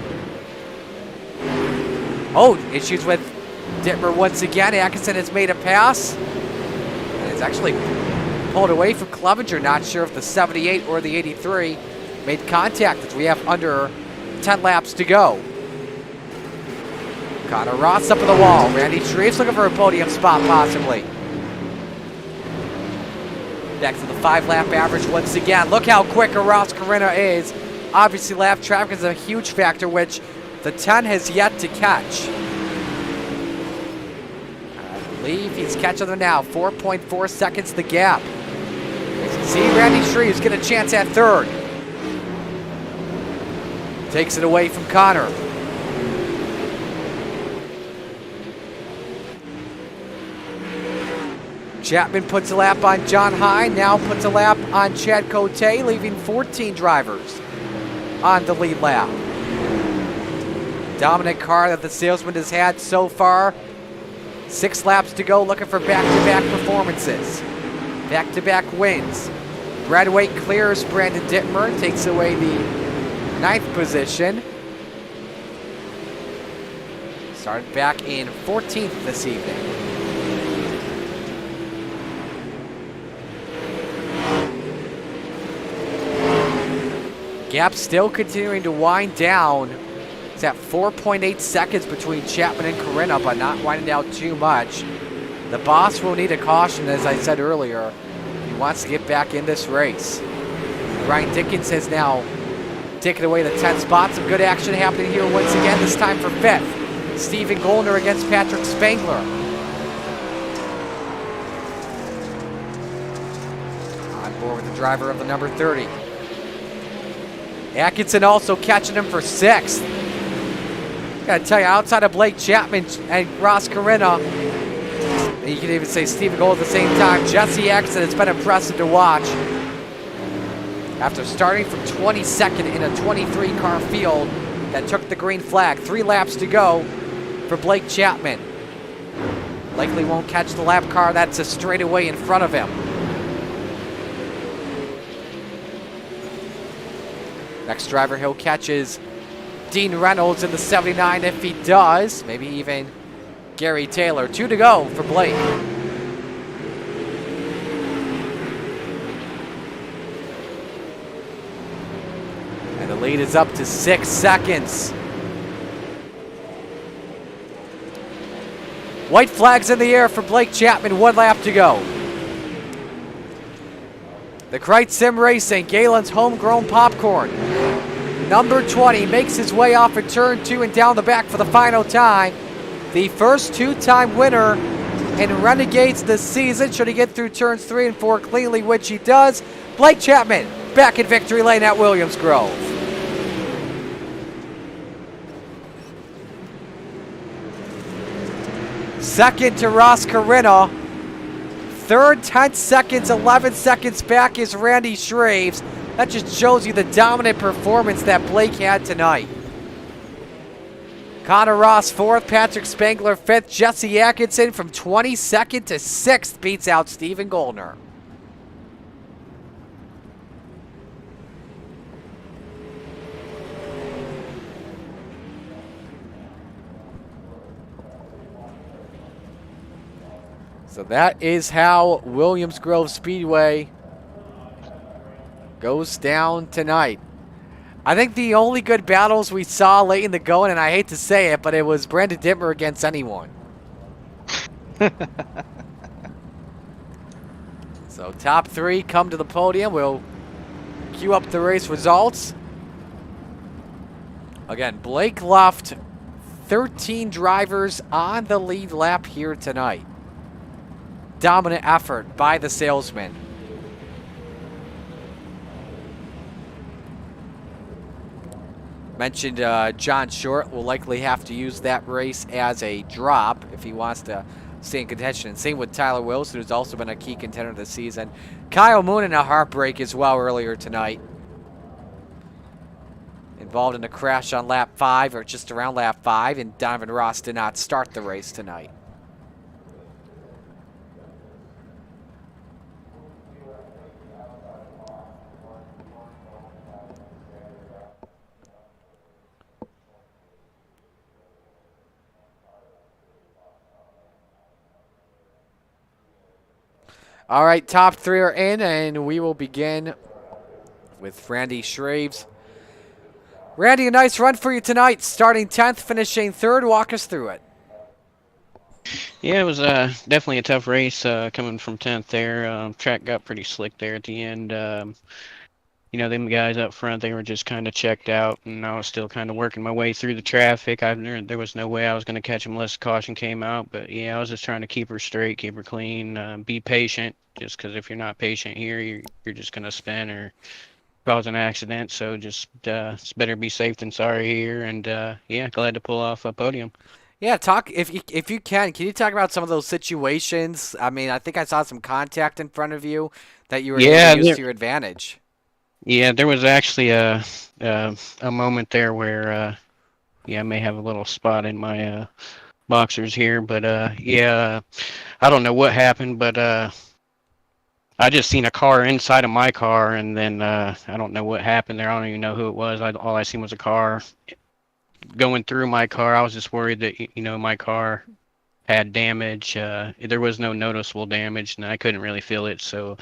Oh, issues with Dittmer once again. Atkinson has made a pass. And it's actually pulled away from Clevenger. Not sure if the 78 or the 83 made contact as we have under 10 laps to go. Connor Ross up at the wall. Randy Shreves looking for a podium spot possibly. Back to the 5-lap average once again. Look how quick Ross Carina is. Obviously lap traffic is a huge factor, which the 10 has yet to catch. I believe he's catching them now. 4.4 seconds the gap. See Randy Shreves get a chance at third. Takes it away from Connor. Chapman puts a lap on John Hine, now puts a lap on Chad Cote, leaving 14 drivers on the lead lap. Dominant car that the salesman has had so far. 6 laps to go, looking for back-to-back performances. Back-to-back wins. Brad Waite clears Brandon Dittmer, takes away the 9th position. Started back in 14th this evening. Gap still continuing to wind down. It's at 4.8 seconds between Chapman and Carina, but not winding out too much. The boss will need a caution, as I said earlier. He wants to get back in this race. Ryan Dickens has now taken away the 10th spot. Some good action happening here once again, this time for 5th. Stephen Goldner against Patrick Spangler. On board with the driver of the number 30. Atkinson also catching him for 6th. Gotta tell you, outside of Blake Chapman and Ross Carina, you can even say Stephen Gold at the same time, Jesse Atkinson has been impressive to watch. After starting from 22nd in a 23-car field that took the green flag. 3 laps to go for Blake Chapman. Likely won't catch the lap car that's a straightaway in front of him. Next driver he'll catch is Dean Reynolds in the 79 if he does. Maybe even Gary Taylor. 2 to go for Blake. And the lead is up to 6 seconds. White flags in the air for Blake Chapman. 1 lap to go. The Kreitz Sim Racing, Galen's homegrown popcorn. Number 20 makes his way off of turn 2 and down the back for the final time. The first 2-time winner in Renegades this season. Should he get through turns 3 and 4 cleanly, which he does. Blake Chapman back in victory lane at Williams Grove. Second to Ross Carina. Third, 10 seconds, 11 seconds back is Randy Shreves. That just shows you the dominant performance that Blake had tonight. Connor Ross 4th, Patrick Spangler 5th, Jesse Atkinson from 22nd to 6th beats out Stephen Goldner. So that is how Williams Grove Speedway goes down tonight. I think the only good battles we saw late in the going, and I hate to say it, but it was Brandon Dittmer against anyone. So top 3 come to the podium. We'll cue up the race results. Again, Blake left 13 drivers on the lead lap here tonight. Dominant effort by the salesman. Mentioned John Short will likely have to use that race as a drop if he wants to stay in contention. And same with Tyler Wilson, who's also been a key contender this season. Kyle Moon in a heartbreak as well earlier tonight. Involved in a crash on lap 5, or just around lap 5, and Donovan Ross did not start the race tonight. All right, top 3 are in, and we will begin with Randy Shraves. Randy, a nice run for you tonight, starting 10th, finishing 3rd. Walk us through it. Yeah, it was definitely a tough race coming from 10th there. Track got pretty slick there at the end. You know, them guys up front, they were just kind of checked out, and I was still kind of working my way through the traffic. There was no way I was going to catch them unless caution came out. But, yeah, I was just trying to keep her straight, keep her clean, be patient, just because if you're not patient here, you're just going to spin or cause an accident. So just it's better be safe than sorry here. And, yeah, glad to pull off a podium. Yeah, if you can you talk about some of those situations? I mean, I think I saw some contact in front of you that you were able to use to your advantage. Yeah, there was actually a moment there where, yeah, I may have a little spot in my boxers here, but yeah, I don't know what happened, but I just seen a car inside of my car, and then I don't know what happened there. I don't even know who it was. All I seen was a car going through my car. I was just worried that, you know, my car had damage. There was no noticeable damage, and I couldn't really feel it, so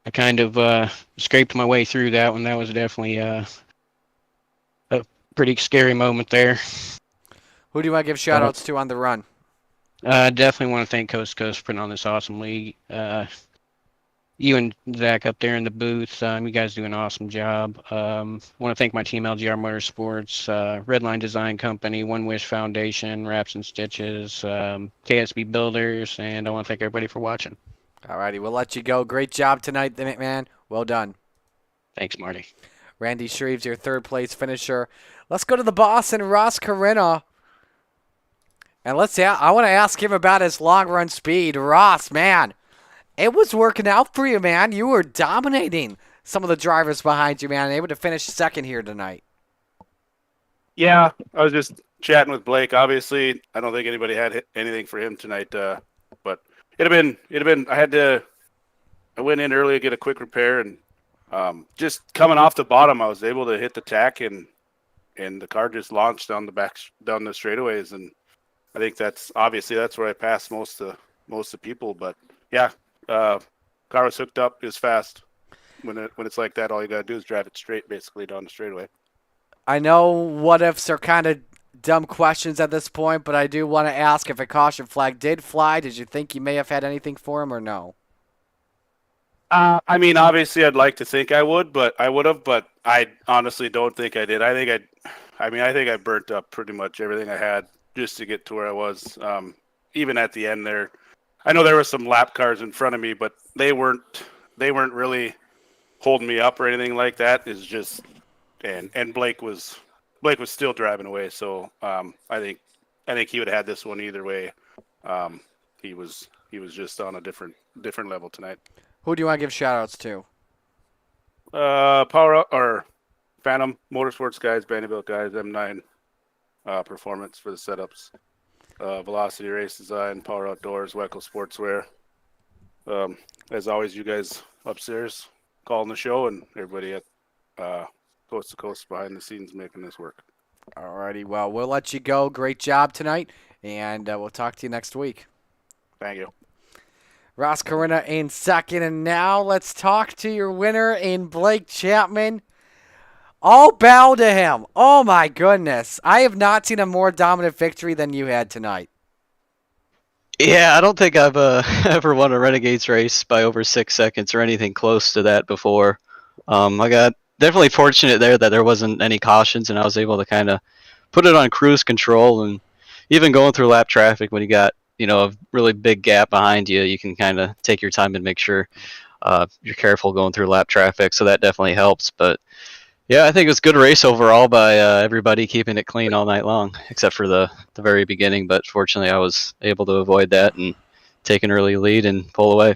I kind of scraped my way through that one. That was definitely a pretty scary moment there. Who do you want to give shout-outs to on the run? Definitely want to thank Coast to Coast for putting on this awesome league. You and Zach up there in the booth, you guys do an awesome job. Want to thank my team, LGR Motorsports, Redline Design Company, One Wish Foundation, Wraps and Stitches, KSB Builders, and I want to thank everybody for watching. Alrighty, we'll let you go. Great job tonight, man. Well done. Thanks, Marty. Randy Shreves, your 3rd place finisher. Let's go to the boss and Ross Carina. And I want to ask him about his long run speed. Ross, man, it was working out for you, man. You were dominating some of the drivers behind you, man, able to finish 2nd here tonight. Yeah, I was just chatting with Blake. Obviously, I don't think anybody had anything for him tonight, but It'd have been. I went in early to get a quick repair, and just coming off the bottom, I was able to hit the tack, and the car just launched down the straightaways, and I think that's where I passed most of people. But yeah, car was hooked up. It was fast. When it's like that, all you gotta do is drive it straight, basically down the straightaway. I know what ifs are kind of dumb questions at this point, but I do want to ask, if a caution flag did fly, did you think you may have had anything for him or no? I mean, obviously, I'd like to think I would have, but I honestly don't think I did. I think I burnt up pretty much everything I had just to get to where I was. Even at the end there, I know there were some lap cars in front of me, but they weren't really holding me up or anything like that. It's just, and Blake was still driving away, so I think he would have had this one either way. He was just on a different level tonight. Who do you want to give shout-outs to? Power or Phantom Motorsports guys, Vanderbilt guys, M9 Performance for the setups, Velocity Race Design, Power Outdoors, Weckl Sportswear. As always, you guys upstairs calling the show, and everybody at Coast to Coast behind the scenes making this work. Alrighty, well, we'll let you go. Great job tonight, and we'll talk to you next week. Thank you. Ross Carina in 2nd, and now let's talk to your winner in Blake Chapman. All bow to him. Oh my goodness. I have not seen a more dominant victory than you had tonight. Yeah, I don't think I've ever won a Renegades race by over 6 seconds or anything close to that before. I got definitely fortunate there that there wasn't any cautions, and I was able to kind of put it on cruise control and even going through lap traffic when you got, a really big gap behind you, you can kind of take your time and make sure you're careful going through lap traffic. So that definitely helps. But yeah, I think it was a good race overall by everybody keeping it clean all night long, except for the very beginning. But fortunately, I was able to avoid that and take an early lead and pull away.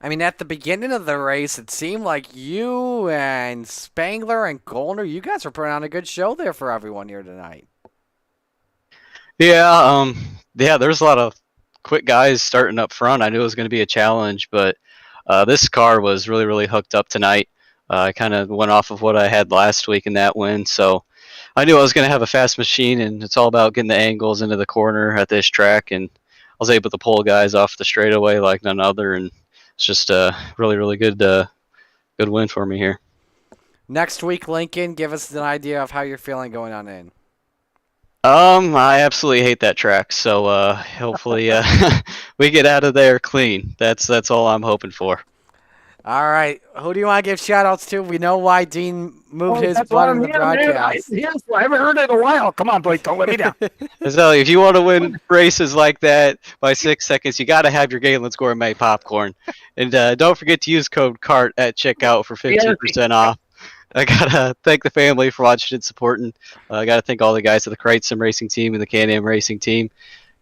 I mean, at the beginning of the race, it seemed like you and Spangler and Goldner, you guys were putting on a good show there for everyone here tonight. Yeah, there's a lot of quick guys starting up front. I knew it was going to be a challenge, but this car was really, really hooked up tonight. I kind of went off of what I had last week in that win, so I knew I was going to have a fast machine, and it's all about getting the angles into the corner at this track, and I was able to pull guys off the straightaway like none other, and it's just a really, really good win for me here. Next week, Lincoln, give us an idea of how you're feeling going on in. I absolutely hate that track, so hopefully we get out of there clean. That's all I'm hoping for. All right, who do you want to give shout-outs to? We know why Dean moved his butt in the broadcast. I haven't heard it in a while. Come on, Blake, don't let me down. So if you want to win races like that by 6 seconds, you got to have your Galen's Gourmet popcorn. And don't forget to use code CART at checkout for 15% off. I got to thank the family for watching and supporting. I got to thank all the guys at the Krite Sim Racing team and the Can-Am Racing team.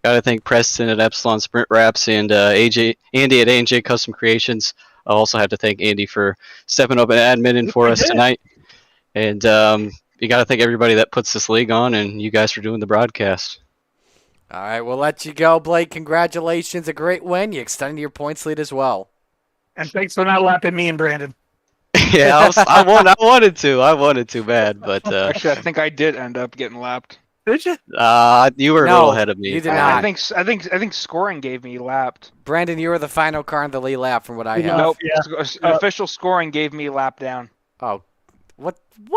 Got to thank Preston at Epsilon Sprint Wraps and Andy at A&J Custom Creations. I also have to thank Andy for stepping up and admitting for us tonight. And you got to thank everybody that puts this league on, and you guys for doing the broadcast. All right, we'll let you go, Blake. Congratulations. A great win. You extended your points lead as well. And thanks for not lapping me and Brandon. Yeah, I wanted to bad, but Actually, I think I did end up getting lapped. Did you? You were a little ahead of me. You did not. I think scoring gave me lapped. Brandon, you were the final car in the lead lap from what I have. Nope. Official scoring gave me lap down. Oh, what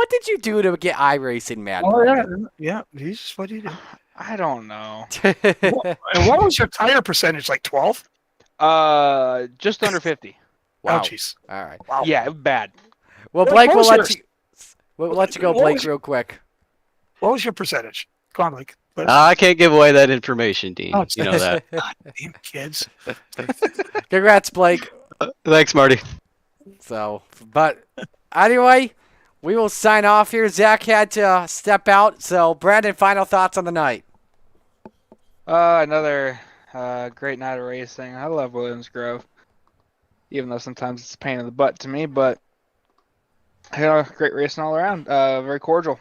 did you do to get iRacing mad? Oh yeah. Jesus, what do you do? I don't know. And what was your tire percentage? Like 12? Just under 50. Wow. Oh, jeez. All right. Wow. Yeah, bad. Well, Blake, we'll let you go, Blake, real quick. What was your percentage? Come on, Blake. I can't give away that information, Dean. Oh, you know that. Damn kids. Congrats, Blake. Thanks, Marty. So, but anyway, we will sign off here. Zach had to step out. So, Brandon, final thoughts on the night. Another great night of racing. I love Williams Grove, even though sometimes it's a pain in the butt to me. But great racing all around. Very cordial.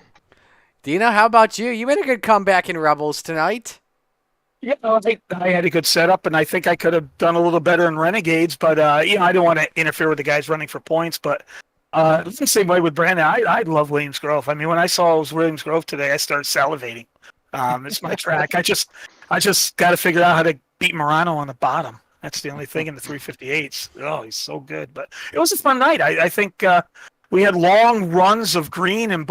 Dina, how about you? You made a good comeback in Rebels tonight. Yeah, I had a good setup, and I think I could have done a little better in Renegades, but I don't want to interfere with the guys running for points. But it's the same way with Brandon. I love Williams Grove. I mean, when I saw it was Williams Grove today, I started salivating. It's my track. I just got to figure out how to beat Morano on the bottom. That's the only thing in the 358s. Oh, he's so good. But it was a fun night. I think we had long runs of green in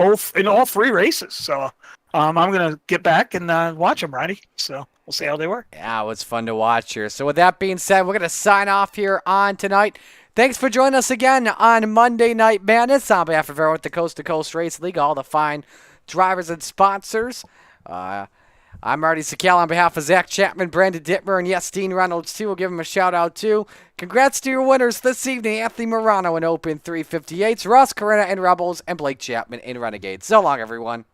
all three races. So I'm going to get back and watch them, Ronnie. So we'll see how they work. Yeah, it was fun to watch here. So with that being said, we're going to sign off here on tonight. Thanks for joining us again on Monday Night Madness. On behalf of everyone at the Coast to Coast Race League, all the fine drivers and sponsors. I'm Marty Sakal on behalf of Zach Chapman, Brandon Dittmer, and yes, Dean Reynolds too. We'll give him a shout out too. Congrats to your winners this evening: Anthony Morano in Open 358s, Ross Corina in Rebels, and Blake Chapman in Renegades. So long, everyone.